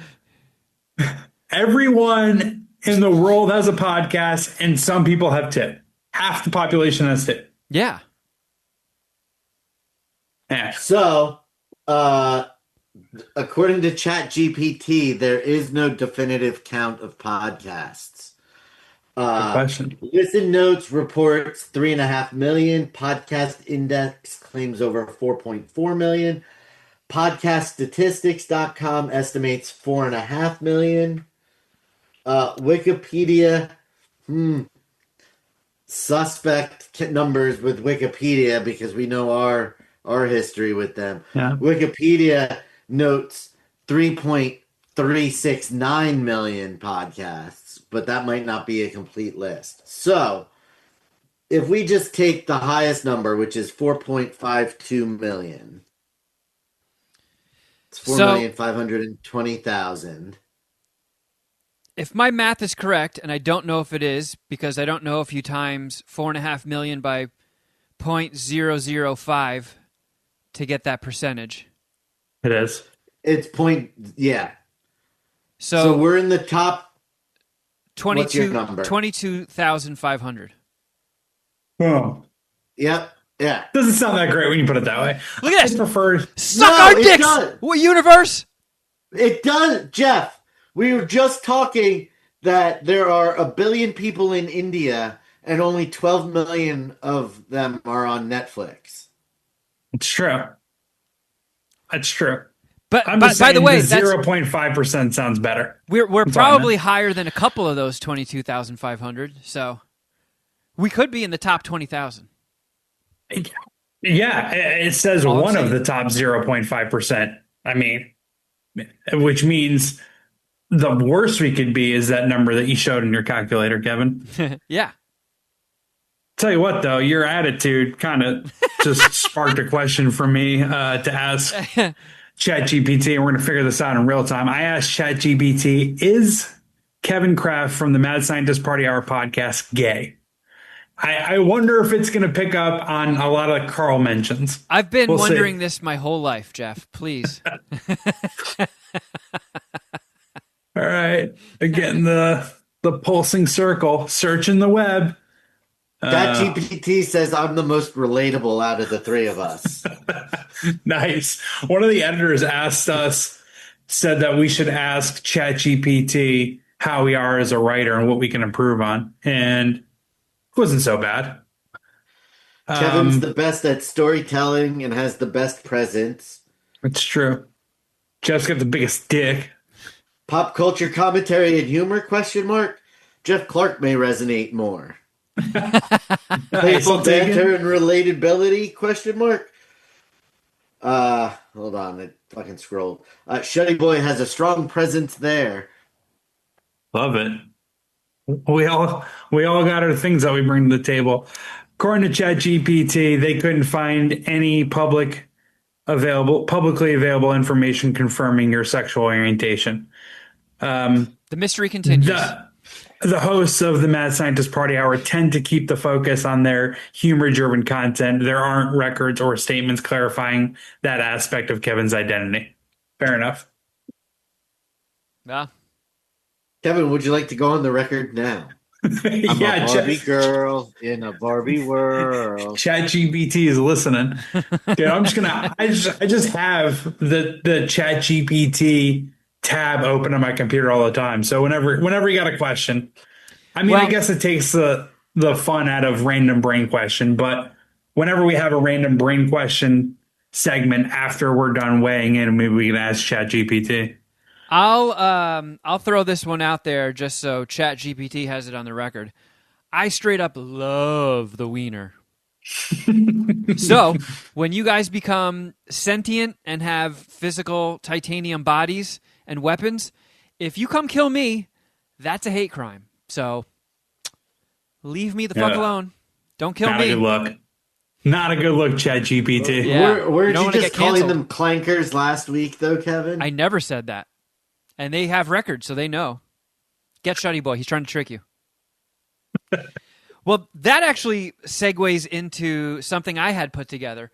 Everyone in the world has a podcast, and some people have tip. Half the population has tip.
Yeah.
Yeah.
so, according to ChatGPT, there is no definitive count of podcasts.
Good question.
Listen Notes reports 3.5 million. Podcast Index claims over 4.4 million. Podcaststatistics.com estimates 4.5 million. Wikipedia, suspect numbers with Wikipedia because we know our history with them.
Yeah.
Wikipedia notes 3.369 million podcasts, but that might not be a complete list. So, if we just take the highest number, which is 4.52 million, it's 4,520,000.
If my math is correct, and I don't know if it is, because I don't know if you times 4.5 million by 0.005 to get that percentage.
It is.
It's yeah.
So
So we're in the top.
22,
What's your number?
22,500.
Oh.
Yep. Yeah.
Doesn't sound that great when you put it that way.
Look at this.
I prefer.
Suck
No,
our
it
dicks!
does.
What universe?
It does, Geoff. We were just talking that there are 1 billion people in India and only 12 million of them are on Netflix.
It's true. That's true.
But
I'm
by
just
the
saying
way,
the
that's
0.5% sounds better.
we're
fine,
probably higher than a couple of those 22,500. So we could be in the top 20,000.
Yeah, it says
All I'm
one of
saying.
the top 0.5%. I mean, which means the worst we could be is that number that you showed in your calculator, Kevin.
Yeah.
Tell you what, though, your attitude kind of just sparked a question for me to ask ChatGPT, and we're going to figure this out in real time. I asked ChatGPT, is Kevin Kraft from the Mad Scientist Party Hour podcast gay? I wonder if it's going to pick up on a lot of Carl mentions.
I've been
We'll
wondering
see.
this my whole life, Geoff. Please.
All right. Again, the pulsing circle, searching the web.
ChatGPT says I'm the most relatable out of the three of us.
Nice. One of the editors said that we should ask ChatGPT how we are as a writer and what we can improve on. And it wasn't so bad.
Kevin's the best at storytelling and has the best presence.
It's true. Jeff's got the biggest dick.
Pop culture commentary and humor, question mark. Jeff Clark may resonate more.
Nice,
Playful
I'll take it.
banter and relatability, question mark. Hold on, it fucking scrolled. Shuddy Boy has a strong presence there.
Love it. We all got our things that we bring to the table. According to ChatGPT, they couldn't find any public publicly available information confirming your sexual orientation.
The mystery continues.
The the hosts of the Mad Scientist Party Hour tend to keep the focus on their humor-driven content. There aren't records or statements clarifying that aspect of Kevin's identity. Fair enough.
Yeah.
Kevin, would you like to go on the record now? I'm a
Yeah,
Barbie girl in a Barbie world.
ChatGPT is listening. Dude, I just have the ChatGPT tab open on my computer all the time. So whenever you got a question, I mean, I
Well,
guess it takes the fun out of random brain question, but whenever we have a random brain question segment after we're done weighing in, maybe we can ask ChatGPT.
I'll throw this one out there just so ChatGPT has it on the record. I straight up love the wiener. So, when you guys become sentient and have physical titanium bodies and weapons, if you come kill me, that's a hate crime. So, leave me the fuck
Yeah,
alone. Don't kill
not a
me.
good look. Not a good look, ChatGPT.
Yeah.
Weren't
don't
you
wanna
just
get
calling
canceled.
them clankers last week, though, Kevin?
I never said that. And they have records, so they know. Get Shuddy Boy. He's trying to trick you. Well, that actually segues into something I had put together.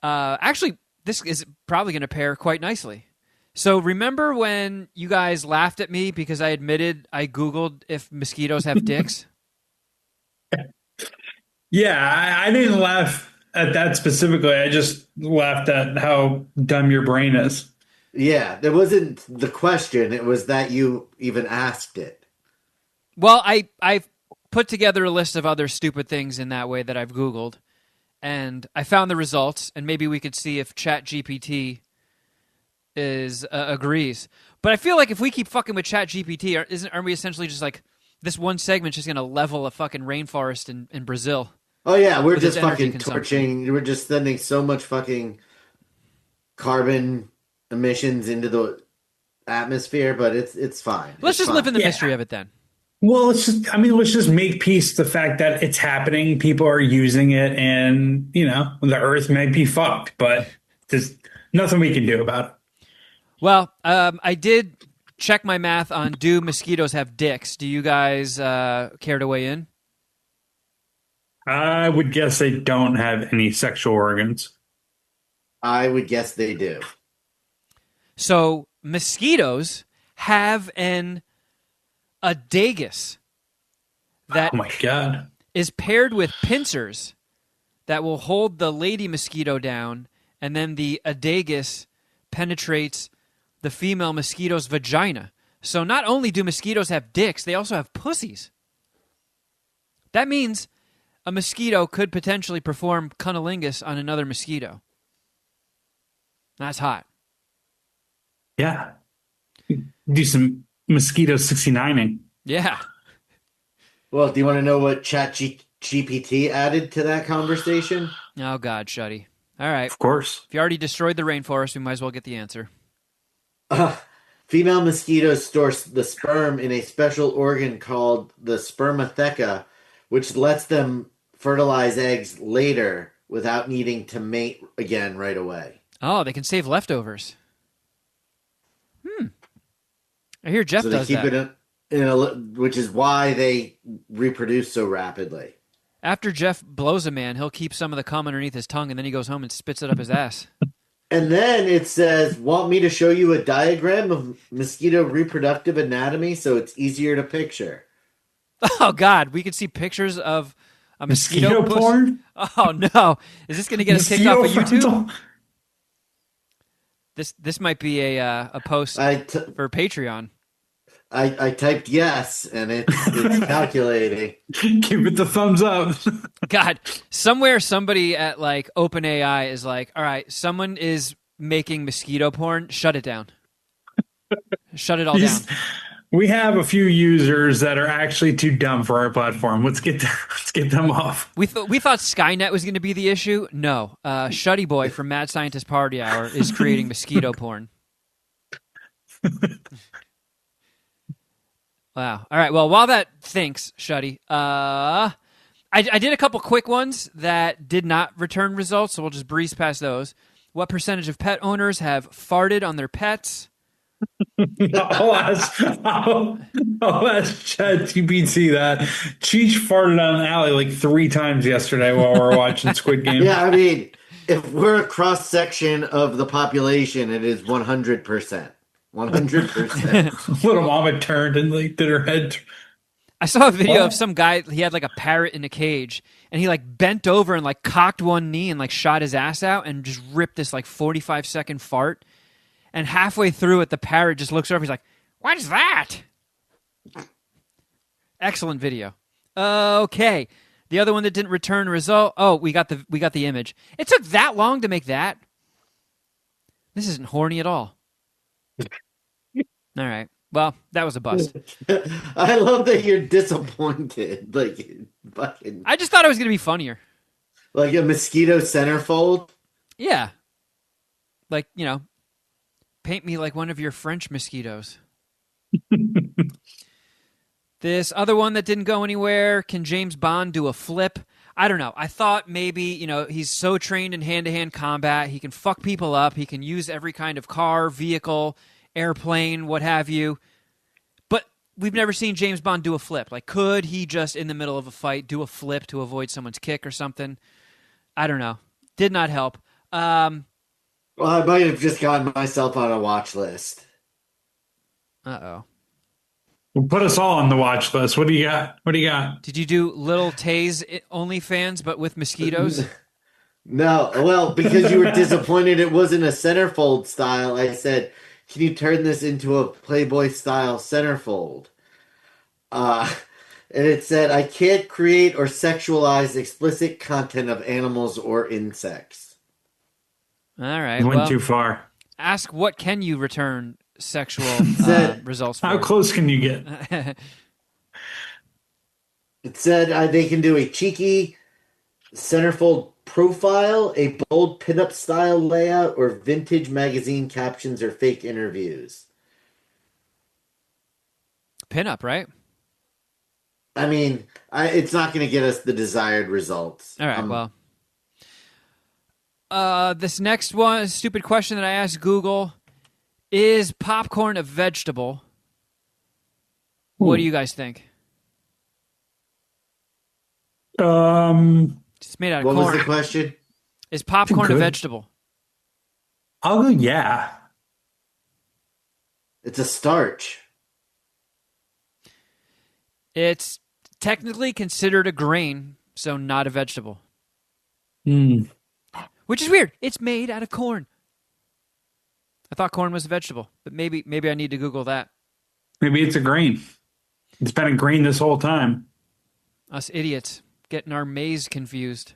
Actually, this is probably going to pair quite nicely. So remember when you guys laughed at me because I admitted I Googled if mosquitoes have dicks?
Yeah, I didn't laugh at that specifically. I just laughed at how dumb your brain is.
Yeah, there wasn't the question. It was that you even asked it.
Well, I've put together a list of other stupid things in that way that I've Googled, and I found the results, and maybe we could see if ChatGPT is agrees. But I feel like if we keep fucking with ChatGPT, aren't we essentially just like this one segment just going to level a fucking rainforest in Brazil
Oh yeah, we're
with its
just
energy
fucking
consumption?
torching. We're just sending so much fucking carbon emissions into the atmosphere, but it's fine.
Let's
It's
just live
fine.
in the mystery
Yeah.
of it then.
Well, let's just make peace with the fact that it's happening. People are using it and, the earth may be fucked, but there's nothing we can do about it.
Well, I did check my math on do mosquitoes have dicks? Do you guys care to weigh in?
I would guess they don't have any sexual organs.
I would guess they do.
So mosquitoes have an adagus
Oh
that
my God.
is paired with pincers that will hold the lady mosquito down, and then the adagus penetrates the female mosquito's vagina. So not only do mosquitoes have dicks, they also have pussies. That means a mosquito could potentially perform cunnilingus on another mosquito. That's hot.
Yeah. Do some mosquito 69ing.
Yeah.
Well, do you want to know what ChatGPT added to that conversation?
Oh, God, Shuddy. All right.
Of course.
If you already destroyed the rainforest, we might as well get the answer.
Female mosquitoes store the sperm in a special organ called the spermatheca, which lets them fertilize eggs later without needing to mate again right away.
Oh, they can save leftovers. I hear Geoff
So they
does
keep
that.
it which is why they reproduce so rapidly.
After Geoff blows a man, he'll keep some of the cum underneath his tongue, and then he goes home and spits it up his ass.
And then it says, want me to show you a diagram of mosquito reproductive anatomy so it's easier to picture?
Oh, God. We could see pictures of a mosquito puss-
porn?
Oh, no. Is this going to get us kicked off of YouTube?
frontal?
This might be a post for Patreon.
I typed yes, and it's calculating.
Give it the thumbs up.
God, somewhere somebody at like OpenAI is like, all right, someone is making mosquito porn. Shut it down. Shut it all down.
We have a few users that are actually too dumb for our platform. Let's get them off.
We thought Skynet was going to be the issue. No, Shuddy Boy from Mad Scientist Party Hour is creating mosquito porn. Wow. All right. Well, while that thinks, Shuddy, I did a couple quick ones that did not return results, so we'll just breeze past those. What percentage of pet owners have farted on their pets?
I'll ask ChatGPT that. Cheech farted on the alley like 3 times yesterday while we were watching Squid Game.
Yeah, I mean, if we're a cross section of the population, it is 100%. 100%.
Little mama turned and like did her head.
I saw a video of
What?
some guy, he had like a parrot in a cage, and he like bent over and like cocked one knee and like shot his ass out and just ripped this like 45-second fart. And halfway through it, the parrot just looks over, he's like, "What is that?" Excellent video. Okay. The other one that didn't return a result. Oh, we got the image. It took that long to make that. This isn't horny at all. All right. Well, that was a bust.
I love that you're disappointed. Fucking,
I just thought it was going to be funnier.
like a mosquito centerfold.
Yeah. Like, paint me like one of your French mosquitoes. This other one that didn't go anywhere, can James Bond do a flip? I don't know. I thought maybe, he's so trained in hand-to-hand combat, he can fuck people up, he can use every kind of car, vehicle, airplane, what have you. But we've never seen James Bond do a flip. Like, could he just, in the middle of a fight, do a flip to avoid someone's kick or something? I don't know. Did not help.
Well, I might have just gotten myself on a watch list.
Uh-oh.
Well, put us all on the watch list. What do you got? What do you got?
Did you do Little Tay's OnlyFans, but with mosquitoes?
No, well, because you were disappointed it wasn't a centerfold style, I said, can you turn this into a Playboy style centerfold? And it said, I can't create or sexualize explicit content of animals or insects.
All right.
You went
Well,
too far.
ask what can you return sexual results for.
How close can you get?
It said they can do a cheeky centerfold profile, a bold pinup style layout, or vintage magazine captions or fake interviews.
Pinup, right?
I mean, it's not going to get us the desired results.
All right, well. This next one, stupid question that I asked Google, is popcorn a vegetable? What do you guys think? It's made out of
What
corn.
was the question?
Is popcorn a
Good.
vegetable?
I'll go, yeah.
It's a starch.
It's technically considered a grain, so not a vegetable.
Hmm.
Which is weird. It's made out of corn. I thought corn was a vegetable, but maybe I need to Google that.
Maybe it's a grain. It's been a grain this whole time.
Us idiots getting our maize confused.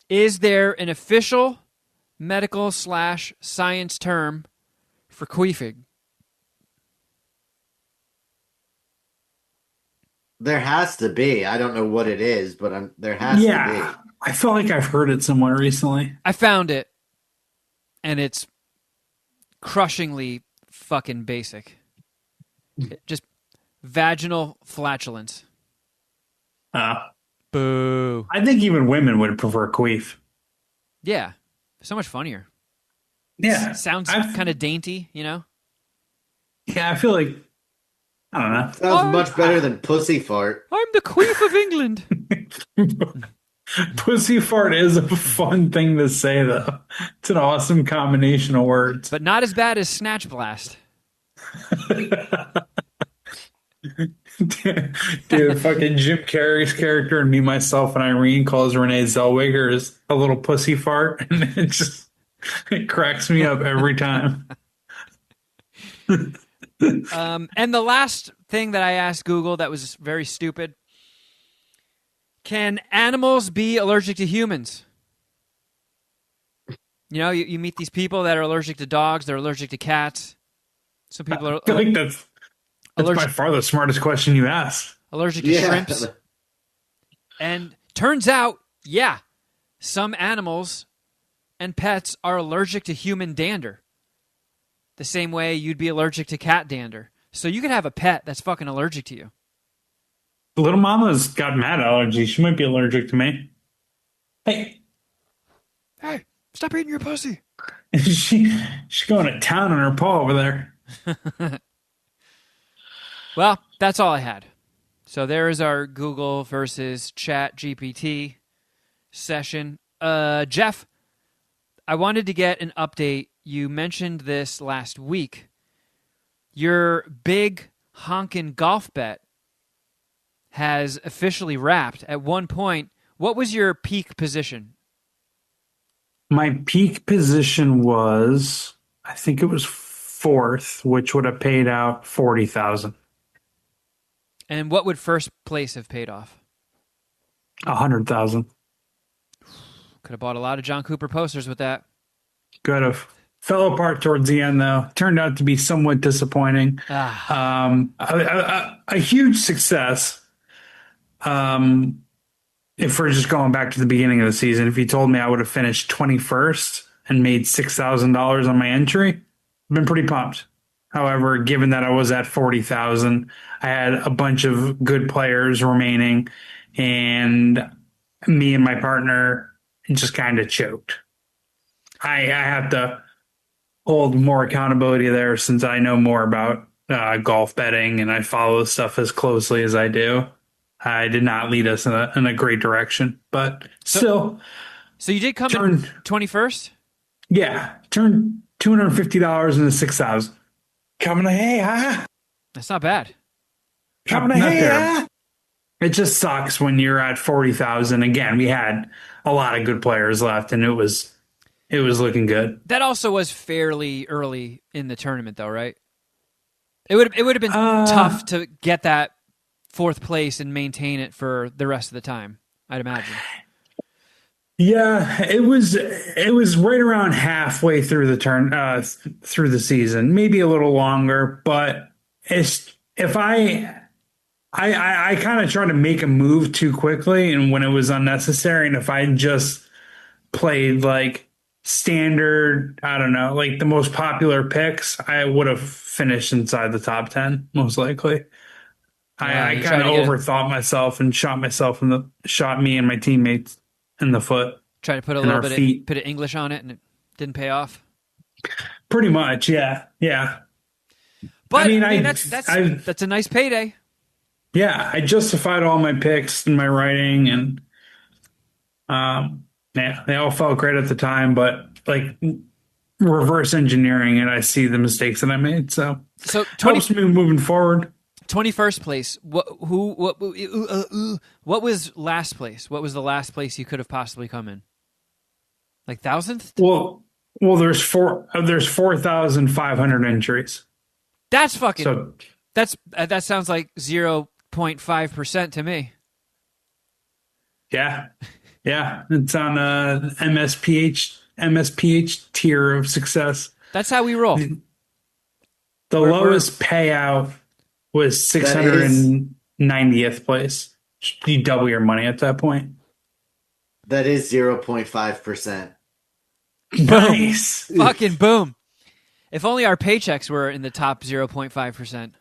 Is there an official medical / science term for queefing?
There has to be. I don't know what it is, but there has to
Yeah. I feel like I've heard it somewhere recently.
I found it, and it's crushingly fucking basic. Just vaginal flatulence. Boo.
I think even women would prefer queef.
Yeah. So much funnier.
Yeah.
Sounds kind of dainty, you know?
Yeah, I feel like, I don't know.
be. Sounds much better than pussy fart.
I'm the queef of England.
Pussy fart is a fun thing to say, though. It's an awesome combination of words.
But not as bad as Snatch Blast.
Dude, fucking Jim Carrey's character and Me, Myself, and Irene calls Renee Zellweger as a little pussy fart, and it cracks me up every time.
And the last thing that I asked Google that was very stupid, can animals be allergic to humans? You know, you meet these people that are allergic to dogs, they're allergic to cats. Some people are
I think that's by far the smartest question you asked.
allergic to shrimps. And turns out, yeah, some animals and pets are allergic to human dander. The same way you'd be allergic to cat dander. So you could have a pet that's fucking allergic to you.
Little Mama's got mad allergies. She might be allergic to me. Hey,
Hey, stop eating your pussy.
she's going to town on her paw over there.
Well, that's all I had. So there is our Google versus ChatGPT session. Geoff, I wanted to get an update. You mentioned this last week. Your big honkin' golf bet has officially wrapped. At one point, what was your peak position?
My peak position was, I think it was fourth, which would have paid out 40,000.
And what would first place have paid off?
100,000.
Could have bought a lot of John Cooper posters with that.
Could have. Fell apart towards the end, though. Turned out to be somewhat disappointing.
Ah,
A huge success. If we're just going back to the beginning of the season, if you told me I would have finished 21st and made $6,000 on my entry, I've been pretty pumped. However, given that I was at 40,000, I had a bunch of good players remaining, and me and my partner just kind of choked. I have to hold more accountability there since I know more about golf betting and I follow the stuff as closely as I do. I did not lead us in a great direction, but
so
still,
so you did come in
turn
21st?
yeah, turn $250 into 6,000. Coming to hey
That's not bad.
coming to hey. It just sucks when you're at 40,000. Again, we had a lot of good players left, and it was looking good.
That also was fairly early in the tournament, though, right? It would have been tough to get that fourth place and maintain it for the rest of the time, I'd imagine.
Yeah, it was right around halfway through through the season, maybe a little longer, but it's if I kind of tried to make a move too quickly and when it was unnecessary, and if I just played like standard, I don't know, like the most popular picks, I would have finished inside the top 10 most likely. I
You
kind
tried
of
to get
overthought myself and shot me and my teammates in the foot
try to put a
and
little
our
bit
feet.
of English on it, and it didn't pay off.
Pretty much, yeah, yeah.
But
I mean,
that's a nice payday.
yeah, I justified all my picks and my writing, and yeah, they all felt great at the time. But like reverse engineering it, I see the mistakes that I made, so
So
helps me moving forward.
21st place. What was last place? What was the last place you could have possibly come in? Like thousandth?
Well, there's 4,500 entries,
That's fucking.
so
That sounds like 0.5% to me.
yeah, yeah, it's on MSPH tier of success.
That's how we roll.
The
We're-
lowest payout was
That is
690th place. You double your money at that point.
that is 0.5%.
Nice.
Fucking boom. If only our paychecks were in the top 0.5%.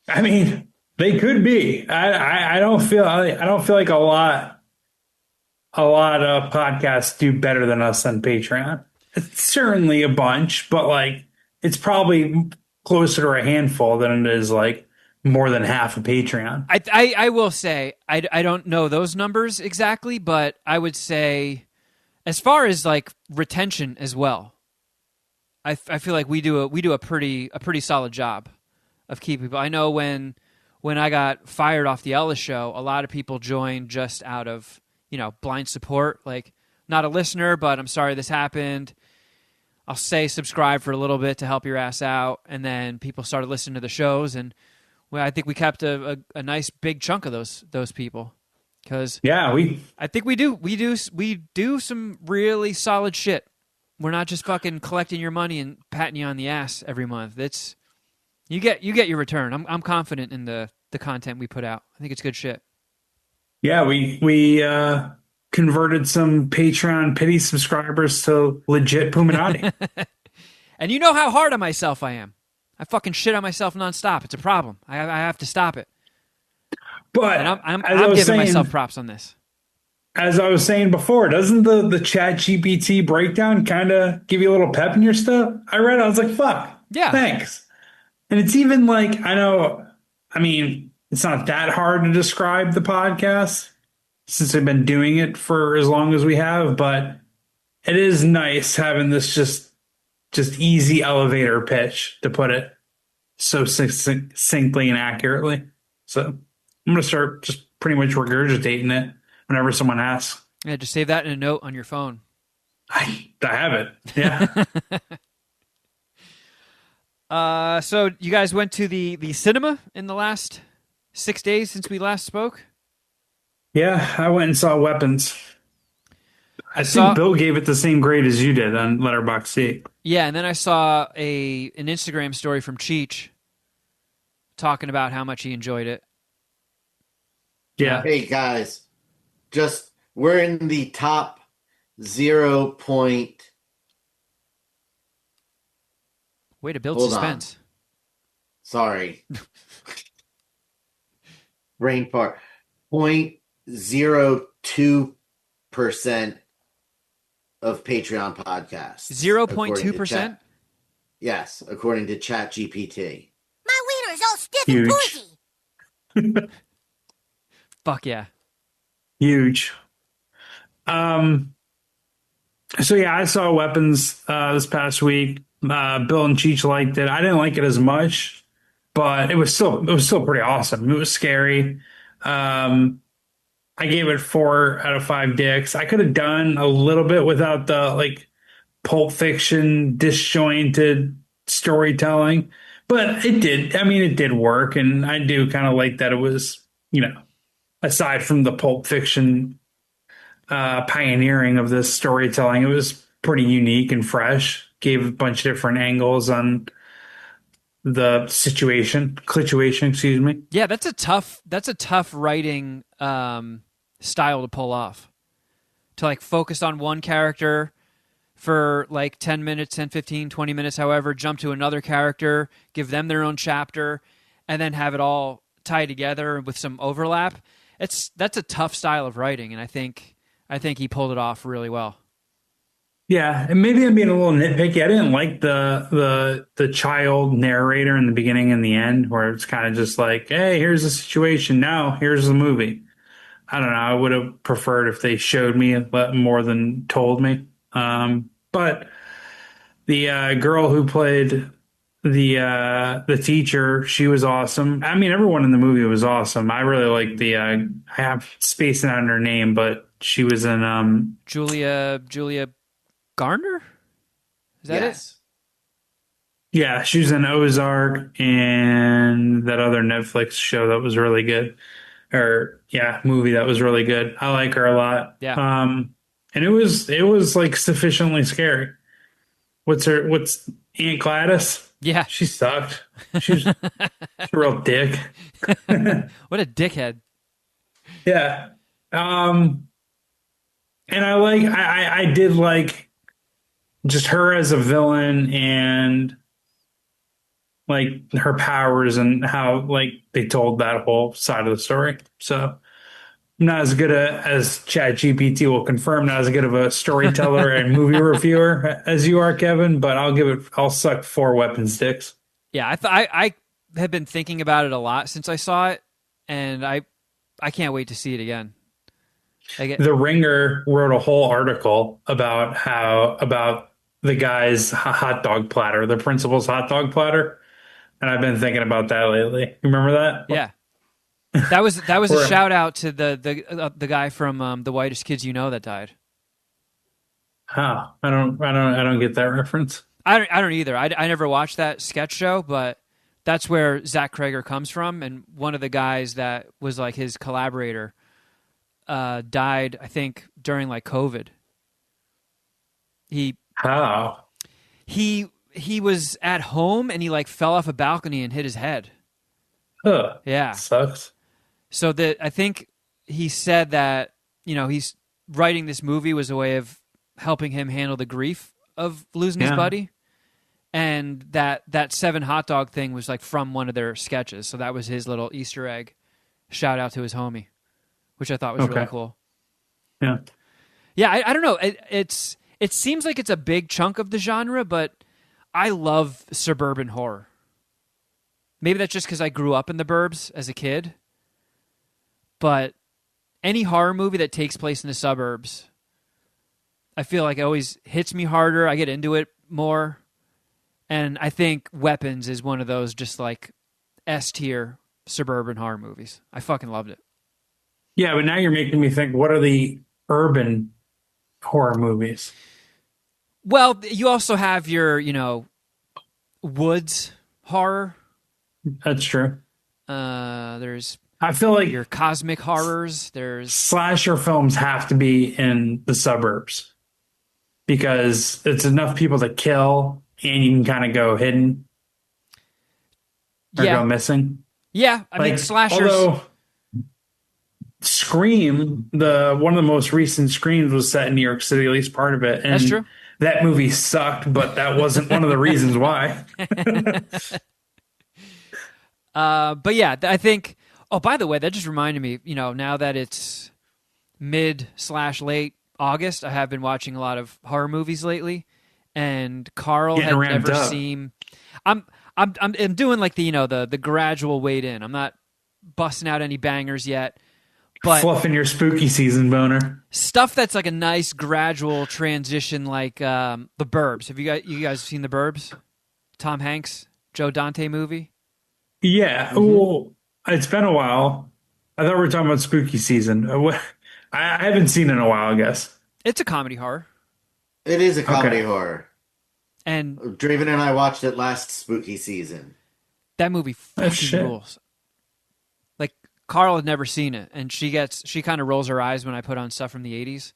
I mean, they could be. I don't feel like a lot of podcasts do better than us on Patreon. It's certainly a bunch, but like it's probably closer to a handful than it is like more than half of Patreon.
I will say, I don't know those numbers exactly, but I would say as far as like retention as well, I feel like we do a pretty solid job of keeping people. I know when I got fired off the Ellis show, a lot of people joined just out of, blind support, like not a listener, but I'm sorry this happened. I'll say subscribe for a little bit to help your ass out, and then people started listening to the shows, and I think we kept a nice big chunk of those people because
Yeah,
I think we do some really solid shit. We're not just fucking collecting your money and patting you on the ass every month. It's you get your return. I'm confident in the content we put out. I think it's good shit.
yeah, we converted some Patreon pity subscribers to legit Puminati.
And you know how hard on myself I am. I fucking shit on myself nonstop. It's a problem. I have to stop it. And
But
I'm
as I
I'm
was
giving myself
saying,
props on this.
as I was saying before, doesn't the Chat GPT breakdown kind of give you a little pep in your step? I read it, I was like, fuck,
Yeah.
thanks. And it's even like, I know, I mean, it's not that hard to describe the podcast since I've been doing it for as long as we have, but it is nice having this just easy elevator pitch to put it so succinctly and accurately. So I'm gonna start just pretty much regurgitating it whenever someone asks.
Yeah, just save that in a note on your phone.
I have it. Yeah.
So you guys went to the cinema in the last 6 days since we last spoke?
Yeah, I went and saw Weapons.
I
I think
saw
Bill gave it the same grade as you did on Letterboxd.
Yeah, and then I saw an Instagram story from Cheech talking about how much he enjoyed it.
Yeah.
Hey guys, just we're in the top 0 point.
Way to build
Hold on.
suspense.
Sorry. Brain fart. 0.02% of Patreon podcasts. according to
0.2%?
Chat. Yes, according to ChatGPT.
My wiener is all stiff and
Huge.
pointy.
Fuck yeah.
Huge. Um, so yeah, I saw Weapons this past week. Bill and Cheech liked it. I didn't like it as much, but it was still pretty awesome. It was scary. Um, I gave it 4 out of 5 dicks. I could have done a little bit without the like Pulp Fiction disjointed storytelling, but it did. I mean, it did work, and I do kind of like that it was, aside from the Pulp Fiction pioneering of this storytelling, it was pretty unique and fresh. Gave a bunch of different angles on the situation, excuse me.
Yeah, that's a tough writing style to pull off. To like focus on one character for like 10 minutes, 10, 15, 20 minutes, however, jump to another character, give them their own chapter, and then have it all tie together with some overlap. That's a tough style of writing, and I think he pulled it off really well.
Yeah, and maybe I'm being a little nitpicky. I didn't like the child narrator in the beginning and the end, where it's kind of just like, "Hey, here's the situation. Now, here's the movie." I don't know. I would have preferred if they showed me more than told me. But the girl who played the teacher, she was awesome. I mean, everyone in the movie was awesome. I really like the I have spacing on her name, but she was in
Julia Garner? Is that it?
Yes.
yeah, she was in Ozark and that other Netflix show that was really good. Or yeah, movie that was really good. I like her a lot.
Yeah.
And it was like sufficiently scary. What's Aunt Gladys?
Yeah.
She sucked. She's a real dick.
What a dickhead.
Yeah. And I did like just her as a villain and like her powers and how like they told that whole side of the story. So not as good as ChatGPT will confirm, not as good of a storyteller and movie reviewer as you are, Kevin, but I'll suck 4 weapon sticks.
Yeah, I have been thinking about it a lot since I saw it, and I can't wait to see it again.
The Ringer wrote a whole article about the guy's hot dog platter, the principal's hot dog platter. And I've been thinking about that lately. You remember that?
Yeah. That was a
Where-
shout out to the guy from The Whitest Kids You Know that died.
Huh. I don't get that reference.
I don't either. I never watched that sketch show, but that's where Zach Krager comes from, and one of the guys that was like his collaborator died, I think, during like COVID.
How?
He was at home and he like fell off a balcony and hit his head.
Huh.
Yeah.
Sucks.
So I think he said that, he's writing this movie was a way of helping him handle the grief of losing his
Yeah.
buddy. And that 7 hot dog thing was like from one of their sketches. So that was his little Easter egg shout out to his homie, which I thought was really
Okay.
cool.
Yeah.
Yeah, I don't know. It seems like it's a big chunk of the genre, but I love suburban horror. Maybe that's just because I grew up in the burbs as a kid. But any horror movie that takes place in the suburbs, I feel like it always hits me harder. I get into it more. And I think Weapons is one of those just like S tier suburban horror movies. I fucking loved it.
Yeah, but now you're making me think, what are the urban horror movies?
Well, you also have your, woods horror.
That's true.
There's
I feel like
your cosmic horrors. There's
slasher films have to be in the suburbs because it's enough people to kill and you can kind of go hidden or
yeah,
go missing.
yeah. I mean,
Like,
slashers.
although Scream, the one of the most recent Screams was set in New York City, at least part of it, and
That's true.
that movie sucked, but that wasn't one of the reasons why.
But yeah, I think. Oh, by the way, that just reminded me. Now that it's mid/late August, I have been watching a lot of horror movies lately, and Carl
Getting
had
ramped
never
up.
seen. I'm doing like the gradual wade in. I'm not busting out any bangers yet, but
Fluffing your spooky season boner.
stuff that's like a nice gradual transition, like The Burbs. Have you guys seen The Burbs? Tom Hanks, Joe Dante movie.
Yeah, well, it's been a while. I thought we were talking about spooky season. I haven't seen it in a while, I guess.
It's a comedy horror,
It is a comedy
Okay.
horror.
and
Draven and I watched it last spooky season.
that movie
Oh,
fucking
shit.
rules. Like Carl had never seen it, and she kind of rolls her eyes when I put on stuff from the '80s.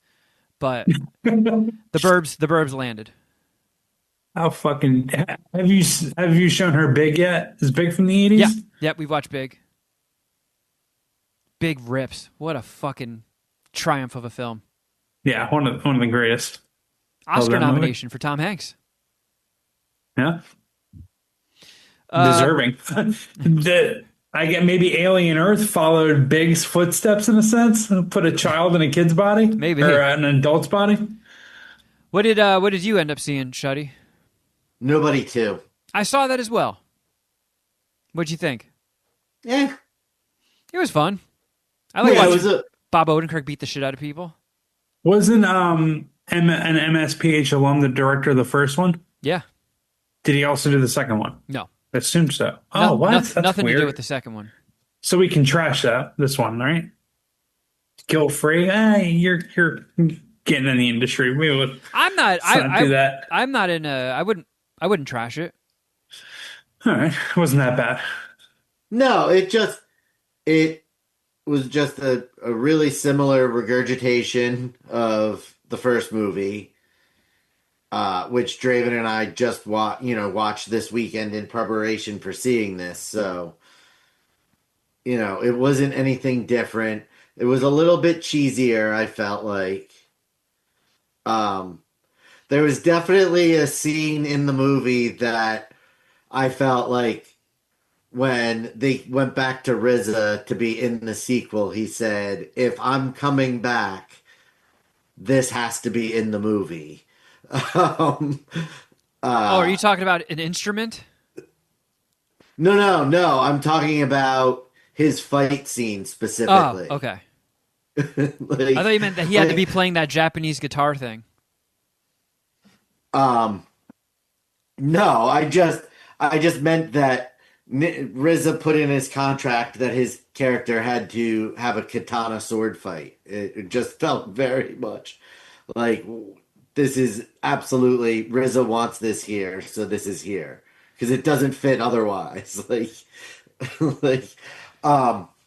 But the Burbs landed.
How fucking have you shown her Big yet? Is Big from the
Yeah,
80s?
yep. We've watched Big. Big rips. What a fucking triumph of a film.
Yeah, one of the greatest. Love
Oscar
that movie.
nomination for Tom Hanks.
Yeah,
Uh,
deserving. I get maybe Alien Earth followed Big's footsteps in a sense. Put a child in a kid's body,
Maybe.
or an adult's body.
What did you end up seeing, Shuddy?
Nobody too.
I saw that as well. What'd you think?
Yeah,
It was fun. I like
yeah, it
watching
was a
Bob Odenkirk beat the shit out of people.
Wasn't an MSPH alum the director of the first one?
Yeah.
Did he also do the second one?
No.
I assume so. Oh,
No,
what?
Nothing,
That's
nothing
weird.
to do with the second one.
So we can trash this one, right? Guilt free. You're getting in the industry. We would
I'm not.
not do that.
I'm not in a. I wouldn't trash it.
All right, wasn't that bad.
no. It was just a really similar regurgitation of the first movie, which Draven and I just watched this weekend in preparation for seeing this. So, it wasn't anything different. It was a little bit cheesier, I felt like. There was definitely a scene in the movie that I felt like when they went back to RZA to be in the sequel, he said, "If I'm coming back, this has to be in the movie." Um,
Oh, are you talking about an instrument?
no. I'm talking about his fight scene
Oh,
specifically.
okay.
Like,
I thought you meant that he had to
like,
be playing that Japanese guitar thing.
No, I just meant that RZA put in his contract that his character had to have a katana sword fight. It just felt very much like this is absolutely RZA wants this here, so this is here because it doesn't fit otherwise. Like,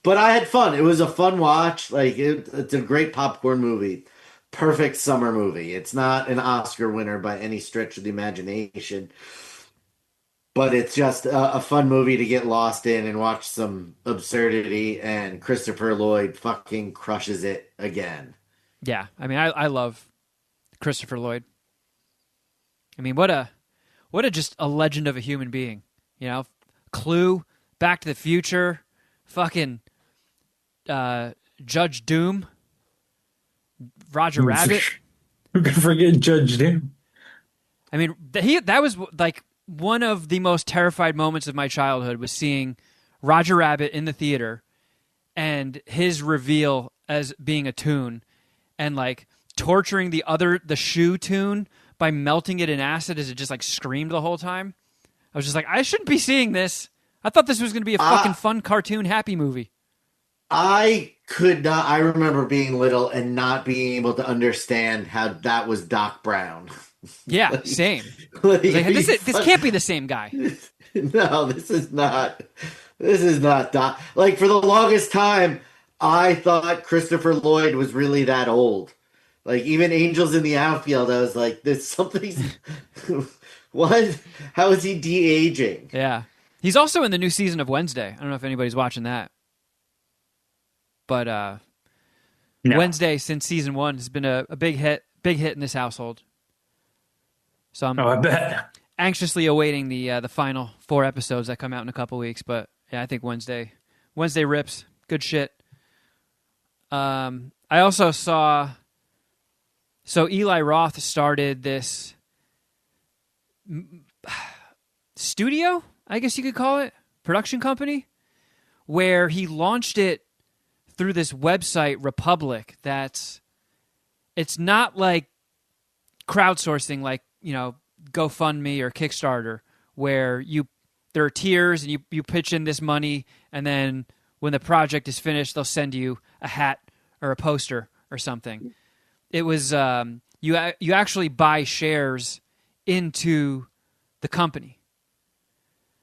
but I had fun. It was a fun watch. Like, it's a great popcorn movie. Perfect summer movie. It's not an Oscar winner by any stretch of the imagination, but it's just a fun movie to get lost in and watch some absurdity. And Christopher Lloyd fucking crushes it again.
Yeah, I mean, I love Christopher Lloyd. I mean, what a just a legend of a human being. Clue, Back to the Future, fucking Judge Doom, Roger Rabbit.
Who can forget Judge Doom?
I mean, that was like one of the most terrified moments of my childhood was seeing Roger Rabbit in the theater and his reveal as being a tune and like torturing the shoe tune by melting it in acid as it just like screamed the whole time. I was just like, I shouldn't be seeing this. I thought this was going to be a fucking fun cartoon happy movie.
I could not. I remember being little and not being able to understand how that was Doc Brown.
Yeah,
Like-
same.
like,
This can't be the same guy.
No, this is not. This is not Doc. Like for the longest time, I thought Christopher Lloyd was really that old. Like even Angels in the Outfield, I was like, "There's something." What? How is he de-aging?
Yeah. He's also in the new season of Wednesday. I don't know if anybody's watching that. But
No.
Wednesday since season 1 has been a big hit in this household. So I'm
I bet.
anxiously awaiting the final 4 episodes that come out in a couple weeks. But yeah, I think Wednesday rips. Good shit. I also saw. So Eli Roth started this studio, I guess you could call it, production company, where he launched it through this website, Republic, it's not like crowdsourcing like, GoFundMe or Kickstarter, where there are tiers and you pitch in this money, and then when the project is finished, they'll send you a hat or a poster or something. It was you actually buy shares into the company.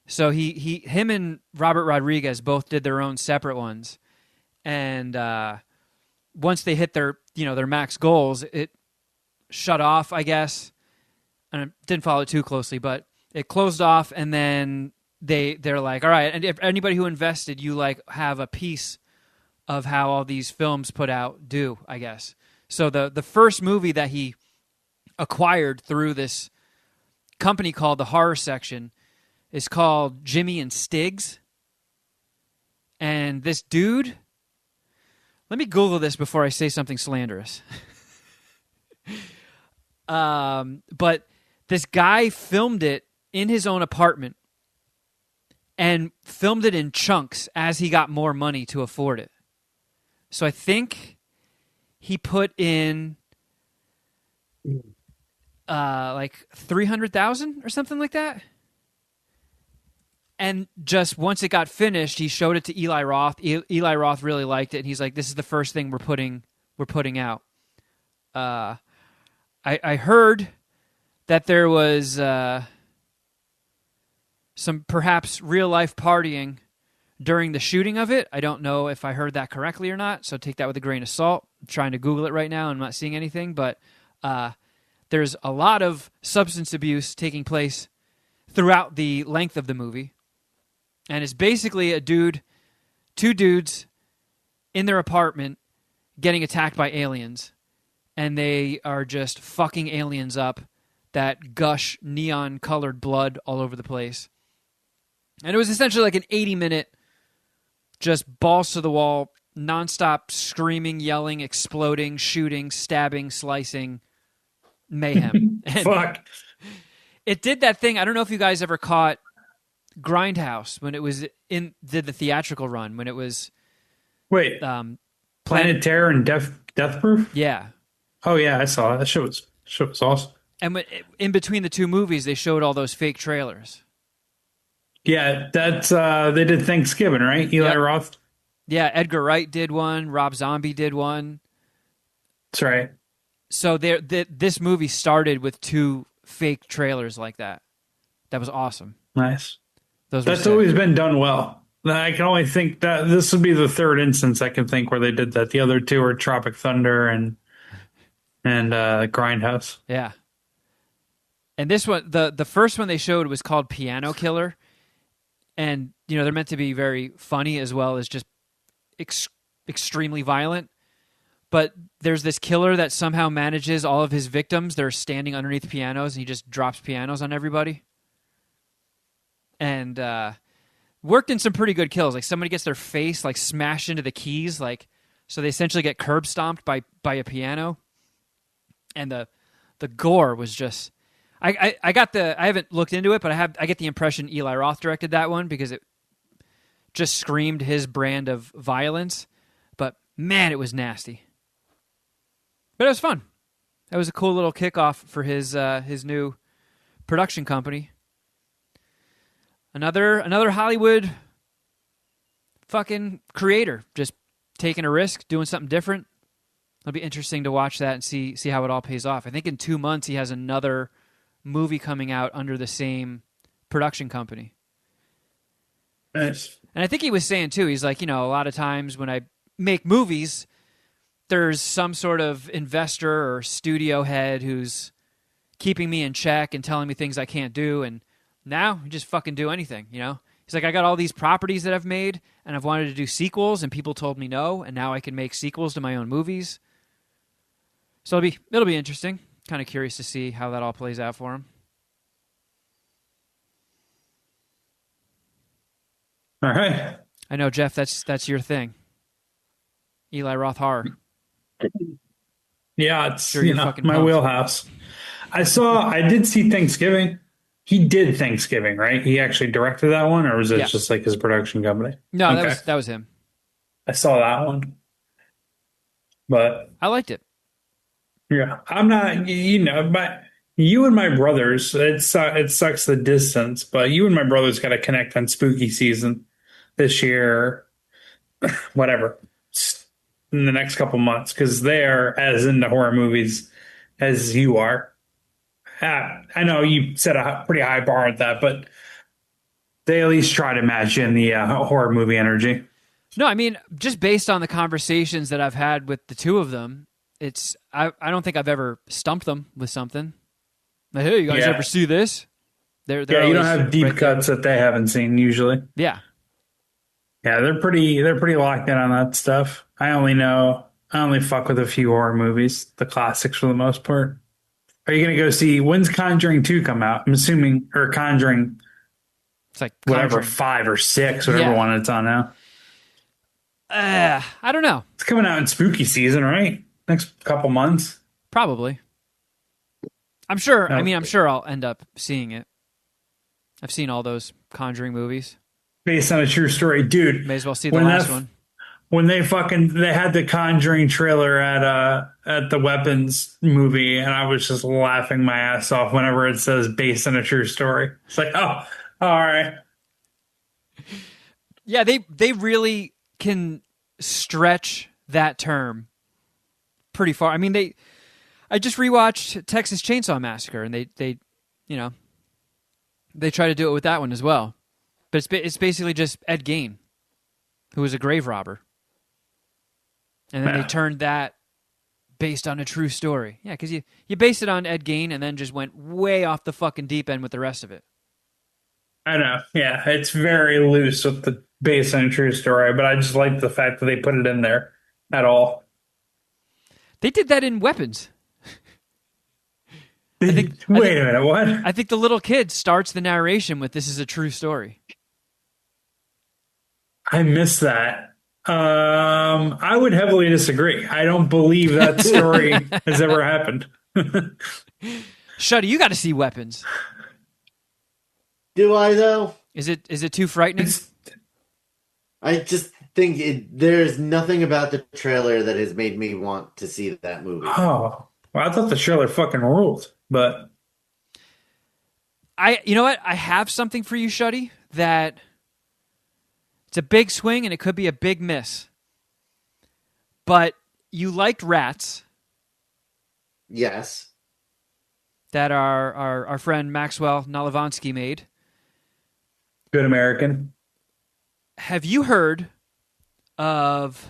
So him and Robert Rodriguez both did their own separate ones, and once they hit their max goals, it shut off, I guess. And I didn't follow it too closely, but it closed off, and then they're like, all right, and if anybody who invested, you like have a piece of how all these films put out do, I guess. So the first movie that he acquired through this company called the Horror Section is called Jimmy and Stiggs. And this dude, let me Google this before I say something slanderous. But this guy filmed it in his own apartment and filmed it in chunks as he got more money to afford it. So I think he put in like 300,000 or something like that. And just once it got finished, he showed it to Eli Roth. Eli Roth really liked it, and he's like, "This is the first thing we're putting out." I heard that there was some perhaps real life partying during the shooting of it. I don't know if I heard that correctly or not, so take that with a grain of salt. I'm trying to Google it right now, and I'm not seeing anything, but there's a lot of substance abuse taking place throughout the length of the movie. And it's basically two dudes in their apartment getting attacked by aliens, and they are just fucking aliens up that gush neon-colored blood all over the place. And it was essentially like an 80-minute just balls to the wall, nonstop screaming, yelling, exploding, shooting, stabbing, slicing mayhem. And
Fuck.
it did that thing. I don't know if you guys ever caught Grindhouse when it was did the theatrical run, when it was
Wait, Planet Terror and Death Proof?
Yeah.
Oh yeah, I saw it. That shit was awesome.
And in between the two movies, they showed all those fake trailers.
Yeah, that's they did Thanksgiving, right? Eli
Yep.
Roth.
Yeah, Edgar Wright did one. Rob Zombie did one.
That's right.
So this movie started with 2 fake trailers like that. That was awesome.
Nice.
Those were
That's
sick.
always been done well. I can only think that this would be the third instance I can think where they did that. The other 2 are Tropic Thunder and Grindhouse.
Yeah. And this one, the first one they showed was called Piano Killer. And, they're meant to be very funny as well as just extremely violent. But there's this killer that somehow manages all of his victims. They're standing underneath pianos, and he just drops pianos on everybody. And Worked in some pretty good kills. Like somebody gets their face like smashed into the keys, like so they essentially get curb stomped by a piano. And the gore was just I haven't looked into it, but I get the impression Eli Roth directed that one because it just screamed his brand of violence. But man, it was nasty. But it was fun. That was a cool little kickoff for his new production company. Another Hollywood fucking creator just taking a risk, doing something different. It'll be interesting to watch that and see how it all pays off. I think in 2 months he has another movie coming out under the same production company.
Nice.
And I think he was saying too, he's like, a lot of times when I make movies, there's some sort of investor or studio head who's keeping me in check and telling me things I can't do, and now you just fucking do anything, He's like, I got all these properties that I've made, and I've wanted to do sequels, and people told me no, and now I can make sequels to my own movies. So it'll be interesting. Kind of curious to see how that all plays out for him.
All right.
I know, Geoff, that's your thing. Eli Roth horror.
Yeah, it's
Sure, you're fucking
my
pumped.
wheelhouse. I did see Thanksgiving. He did Thanksgiving, right? He actually directed that one, or was it just like his production company?
No,
Okay.
that was him.
I saw that one. But
I liked it.
yeah, I'm not, but you and my brothers, it sucks the distance, but you and my brothers got to connect on spooky season this year, whatever, in the next couple months, because they're as into horror movies as you are. I know you set a pretty high bar at that, but they at least try to match in the horror movie energy.
No, I mean, just based on the conversations that I've had with the two of them, I don't think I've ever stumped them with something. Like, hey, you guys ever see this? They're
you don't have deep cuts that they haven't seen usually.
Yeah.
Yeah, they're pretty locked in on that stuff. I only fuck with a few horror movies, the classics for the most part. Are you going to go see, when's Conjuring 2 come out? I'm assuming, or Conjuring,
It's like
whatever,
Conjuring.
5 or 6, whatever one it's on now.
I don't know.
It's coming out in spooky season, right? Next couple months.
Probably. I'm sure.
No.
I'm sure I'll end up seeing it. I've seen all those Conjuring movies.
Based on a true story. Dude.
May as well see the last one.
When they had the Conjuring trailer at the Weapons movie, and I was just laughing my ass off whenever it says based on a true story. It's like, oh, all right.
Yeah, they really can stretch that term pretty far. I mean, I just rewatched Texas Chainsaw Massacre, and they try to do it with that one as well. But it's basically just Ed Gein, who was a grave robber. And then they turned that based on a true story. Yeah, because you based it on Ed Gein and then just went way off the fucking deep end with the rest of it.
I know. Yeah, it's very loose with the based on a true story, but I just like the fact that they put it in there at all.
They did that in Weapons.
Wait a minute, what?
I think the little kid starts the narration with "This is a true story."
I missed that. I would heavily disagree. I don't believe that story has ever happened.
Shuddy, you got to see Weapons.
Do I though?
Is it too frightening?
I just think there's nothing about the trailer that has made me want to see that movie.
Oh, well, I thought the trailer fucking ruled, but
you know what? I have something for you, Shuddy, that it's a big swing and it could be a big miss. But you liked Rats.
Yes.
That our friend Maxwell Nalavansky made.
Good American.
Have you heard of...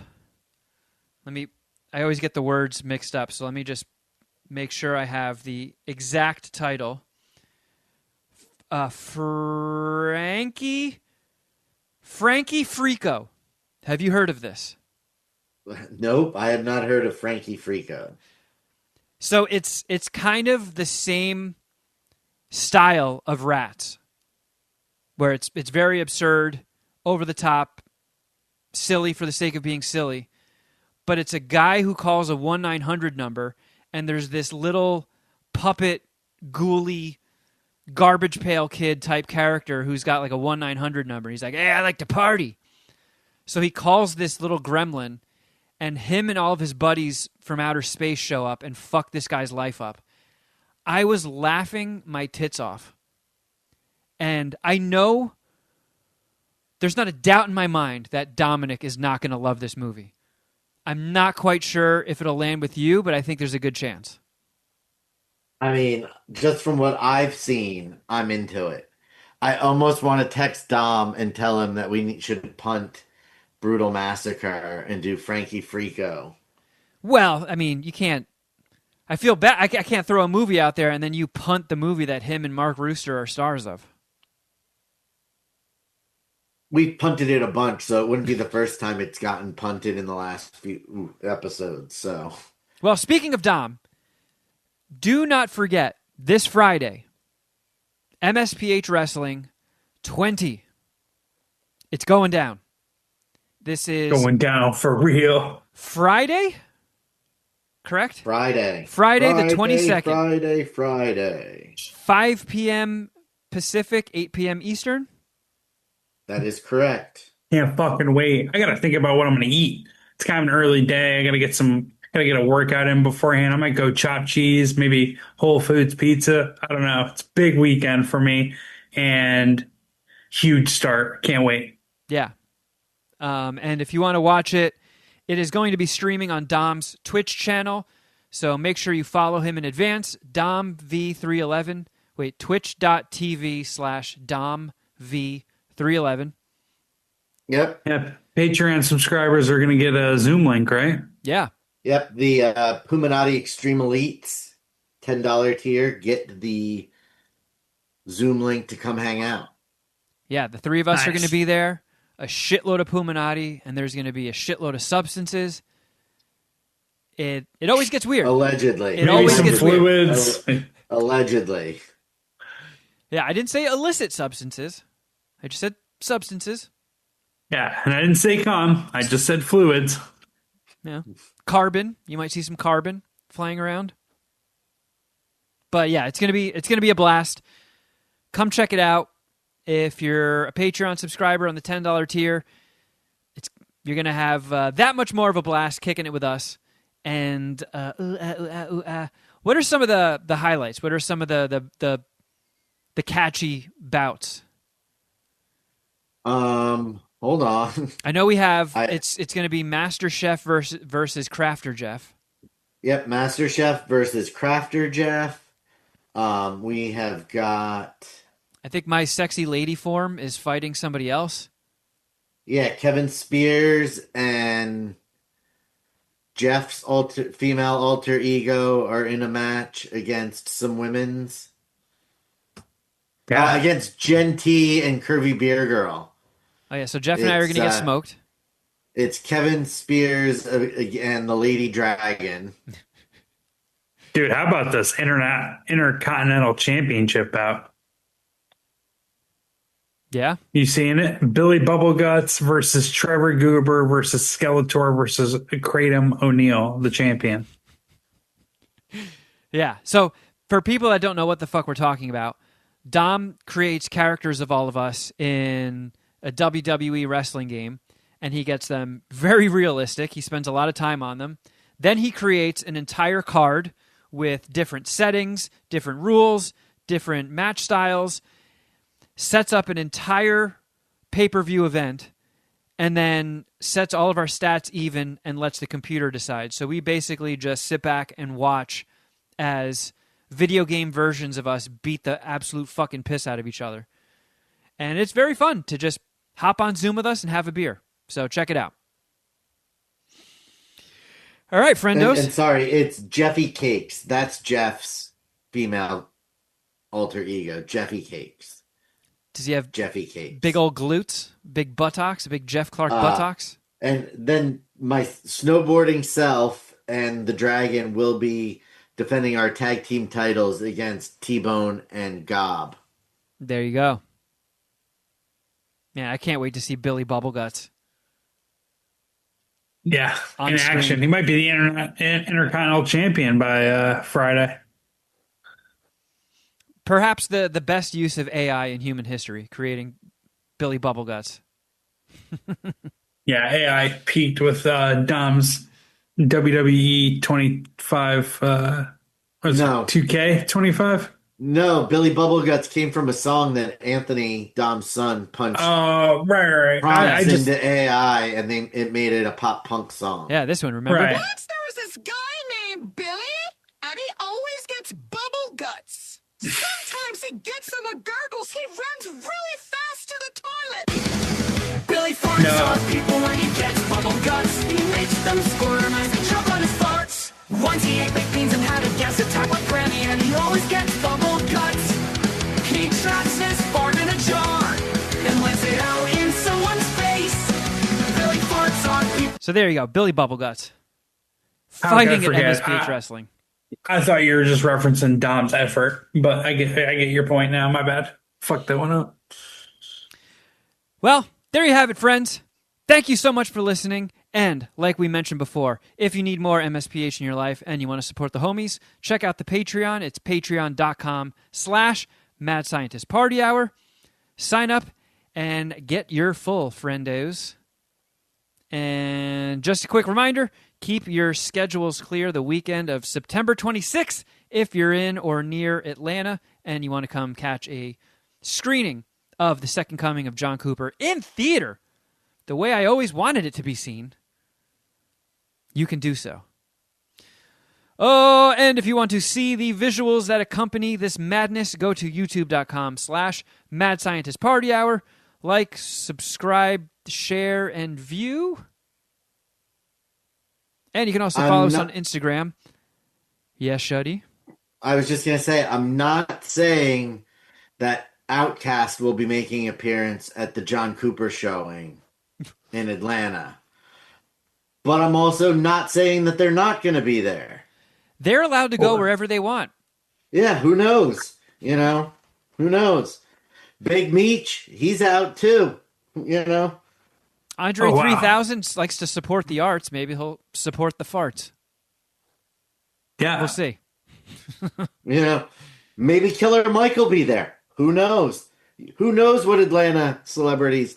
I always get the words mixed up, so let me just make sure I have the exact title. Frankie Frico. Have you heard of this?
Nope, I have not heard of Frankie Frico.
So it's kind of the same style of Rats, where it's very absurd. over the top, silly for the sake of being silly. But it's a guy who calls a 1-900 number, and there's this little puppet, ghouly, garbage pail kid type character who's got like a 1-900 number. He's like, hey, I like to party. So he calls this little gremlin, and him and all of his buddies from outer space show up and fuck this guy's life up. I was laughing my tits off. And I know there's not a doubt in my mind that Dominic is not going to love this movie. I'm not quite sure if it'll land with you, but I think there's a good chance.
I mean, just from what I've seen, I'm into it. I almost want to text Dom and tell him that we should punt Brutal Massacre and do Frankie Frico.
Well, I mean, you can't. I feel bad. I can't throw a movie out there and then you punt the movie that him and Mark Rooster are stars of.
We punted it a bunch, so it wouldn't be the first time it's gotten punted in the last few episodes. So,
well, speaking of Dom, do not forget this Friday, MSPH Wrestling 20. It's going down. This is
Going down for real.
Friday, correct?
Friday
the 22nd.
Friday.
5 p.m. Pacific, 8 p.m. Eastern.
That is correct.
Can't fucking wait. I gotta think about what I'm gonna eat. It's kind of an early day. Gotta get a workout in beforehand. I might go chop cheese, maybe Whole Foods pizza. I don't know. It's a big weekend for me and huge start. Can't wait.
Yeah. And if you want to watch it, it is going to be streaming on Dom's Twitch channel. So make sure you follow him in advance. DomV311. Wait, twitch.tv/DomV311.
Yep.
Yeah. Patreon subscribers are gonna get a Zoom link, right?
Yeah.
Yep. The Puminati Extreme Elites $10 tier get the Zoom link to come hang out.
Yeah, the three of us are
Nice.
going to be there. A shitload of Puminati, and there's going to be a shitload of substances. It always gets weird.
Allegedly.
It
Maybe
always
some
gets weird.
fluids.
Allegedly.
Yeah, I didn't say illicit substances. I just said substances.
Yeah, and I didn't say cum. I just said fluids.
Yeah. Carbon. You might see some carbon flying around. But yeah, it's gonna be a blast. Come check it out. If you're a Patreon subscriber on the $10 tier, you're gonna have that much more of a blast kicking it with us. And what are some of the highlights? What are some of the catchy bouts?
Hold on.
I know we have it's going to be Master Chef versus Crafter Jeff.
Yep, Master Chef versus Crafter Jeff. We have got
I think my sexy lady form is fighting somebody else.
Kevin Spears and Jeff's female alter ego are in a match against some women's.
Yeah.
Against Gen T and Curvy Beer Girl.
Oh yeah, so Jeff and I are going to get smoked.
It's Kevin Spears and the Lady Dragon.
Dude, how about this Intercontinental Championship bout?
Yeah.
You seeing it? Billy Bubbleguts versus Trevor Goober versus Skeletor versus Kratom O'Neal, the champion.
Yeah. So for people that don't know what the fuck we're talking about, Dom creates characters of all of us in a WWE wrestling game, and he gets them very realistic. He spends a lot of time on them. Then he creates an entire card with different settings, different rules, different match styles, sets up an entire pay-per-view event, and then sets all of our stats even and lets the computer decide. So we basically just sit back and watch as video game versions of us beat the absolute fucking piss out of each other. And it's very fun to just hop on Zoom with us and have a beer. So check it out. All right, friendos.
And sorry, it's Jeffy Cakes. That's Jeff's female alter ego, Jeffy Cakes.
Does he have
Jeffy Cakes?
big old glutes, big buttocks, big Jeff Clark buttocks?
And then my snowboarding self and the dragon will be defending our tag team titles against T-Bone and Gob.
There you go. Man, I can't wait to see Billy Bubbleguts.
Yeah,
On
in
screen.
action. He might be the intercontinental champion by Friday.
Perhaps the best use of AI in human history, creating Billy Bubbleguts.
Yeah, AI peaked with Dom's WWE 25. Was it
No.
2K 25?
No, Billy Bubbleguts came from a song that Anthony, Dom's son, punched
Oh, right. I
prompts
just
into AI, and it made it a pop punk song.
Yeah, this one, remember?
right.
Once there was this guy named Billy, and he always gets bubble guts. Sometimes he gets them a gurgles. He runs really fast to the toilet. Billy farts
No.
on people when he gets bubble guts. He makes them squirm as they choke on his farts. Once he ate baked beans and had a gas attack with Granny, and he always gets bubble guts. He traps his fart in a jar and lets it out in someone's face. Billy farts on people.
So there you go, Billy Bubbleguts.
How could I
Fighting at
forget?
MSPH Wrestling.
I thought you were just referencing Dom's effort, but I get your point now. My bad. Fuck that one up.
Well, there you have it, friends. Thank you so much for listening. And like we mentioned before, if you need more MSPH in your life and you want to support the homies, check out the Patreon. It's patreon.com/Mad Scientist Party Hour. Sign up and get your full friendos. And just a quick reminder, keep your schedules clear the weekend of September 26th if you're in or near Atlanta and you want to come catch a screening of The Second Coming of John Cooper in theater, the way I always wanted it to be seen. You can do so. Oh, and if you want to see the visuals that accompany this madness, go to youtube.com/Mad Scientist Party Hour. Like, subscribe, share, and view. And you can also follow us on Instagram. Yes, Shuddy?
I was just going to say, I'm not saying that Outkast will be making an appearance at the John Cooper showing in Atlanta. But I'm also not saying that they're not going to be there.
They're allowed to go wherever they want.
Yeah, who knows? You know, who knows? Big Meech, he's out too. You know,
Andre
Oh, wow.
3000 likes to support the arts. Maybe he'll support the farts.
Yeah.
We'll see.
you know, maybe Killer Mike will be there. Who knows? Who knows what Atlanta celebrities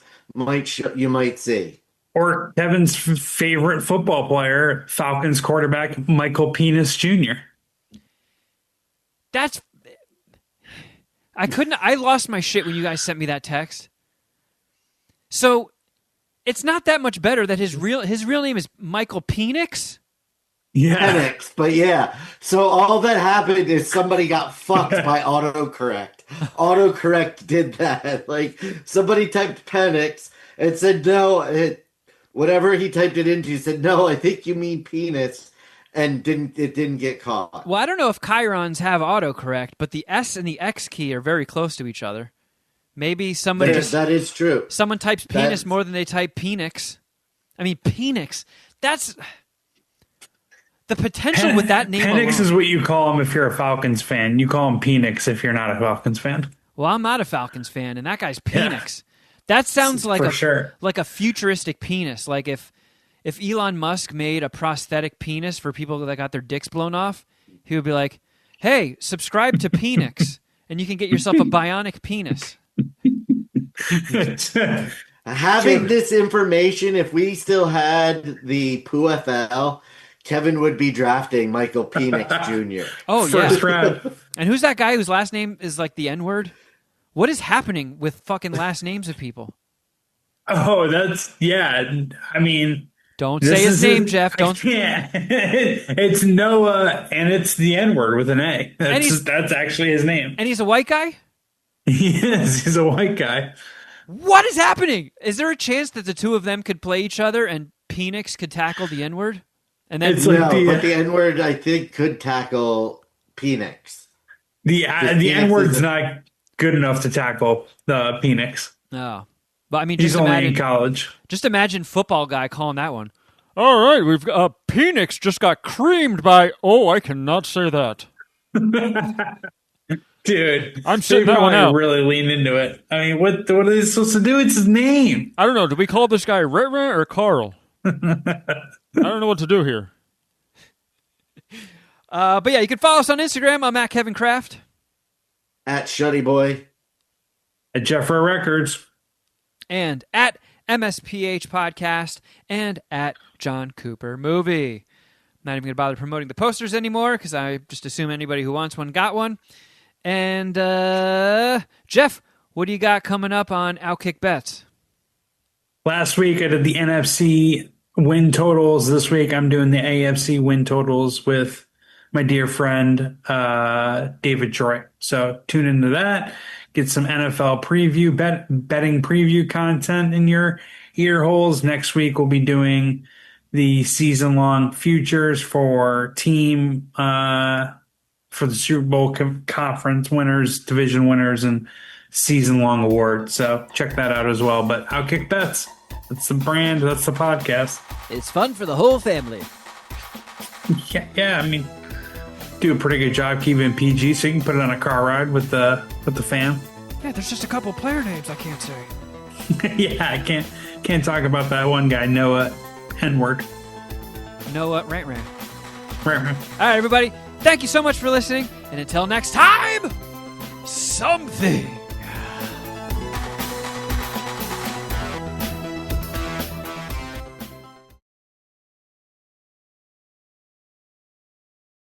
you might see?
Or Kevin's favorite football player, Falcons quarterback Michael Penis Jr.
That's... I lost my shit when you guys sent me that text. So, it's not that much better that his real name is Michael Penix?
Yeah.
Penix, but yeah. So all that happened is somebody got fucked by autocorrect. Autocorrect did that. Like, somebody typed Penix and said, no, whatever he typed it into, said, no, I think you mean penis. And it didn't get caught.
Well, I don't know if chirons have autocorrect, but the S and the X key are very close to each other. Maybe someone
That is true.
Someone types penis more than they type penix. I mean, penix. That's the potential with that name.
Penix
alone.
is what you call him if you're a Falcons fan. You call him Penix if you're not a Falcons fan.
Well, I'm not a Falcons fan, and that guy's penix. That sounds like like a futuristic penis. Like if Elon Musk made a prosthetic penis for people that got their dicks blown off, he would be like, "Hey, subscribe to Penix, and you can get yourself a bionic penis."
Having this information, if we still had the PooFL, Kevin would be drafting Michael Penix Jr.
Oh,
First
yeah.
round.
And who's that guy whose last name is like the N-word? What is happening with fucking last names of people?
Oh, I mean,
don't say his name, Geoff. Don't.
Yeah, it's Noah, and it's the N-word with an A. That's actually his name.
And he's a white guy?
He's a white guy.
What is happening? Is there a chance that the two of them could play each other and Penix could tackle the N-word? And then
but the N-word, I think, could tackle Penix.
The N-word's not good enough to tackle the Penix.
No. But I mean,
he's only in college.
Just imagine football guy calling that one. All right, we've Penix just got creamed by. Oh, I cannot say that.
Dude,
I'm
they
sitting that one
probably
out.
really lean into it. I mean, what are they supposed to do? It's his name.
I don't know. Do we call this guy Rent or Carl? I don't know what to do here.
But yeah, you can follow us on Instagram. I'm at Kevin Kraft.
At Shuddy Boy.
At Jeffro Records.
And at MSPH Podcast. And at John Cooper Movie. Not even going to bother promoting the posters anymore because I just assume anybody who wants one got one. And Geoff, what do you got coming up on Outkick Bets?
Last week I did the NFC win totals. This week I'm doing the AFC win totals with my dear friend David Troy. So tune into that. Get some NFL preview, betting preview content in your ear holes. Next week we'll be doing the season-long futures for team for the Super Bowl conference winners, division winners, and season-long awards. So check that out as well. But Outkick Bets, that's the brand, that's the podcast.
It's fun for the whole family.
Yeah. I mean, do a pretty good job keeping it PG, so you can put it on a car ride with the fam.
Yeah, there's just a couple player names I can't say.
Yeah, I can't talk about that one guy, Noah N-word.
Noah Rant Rant.
Right.
All right, everybody. Thank you so much for listening. And until next time, something.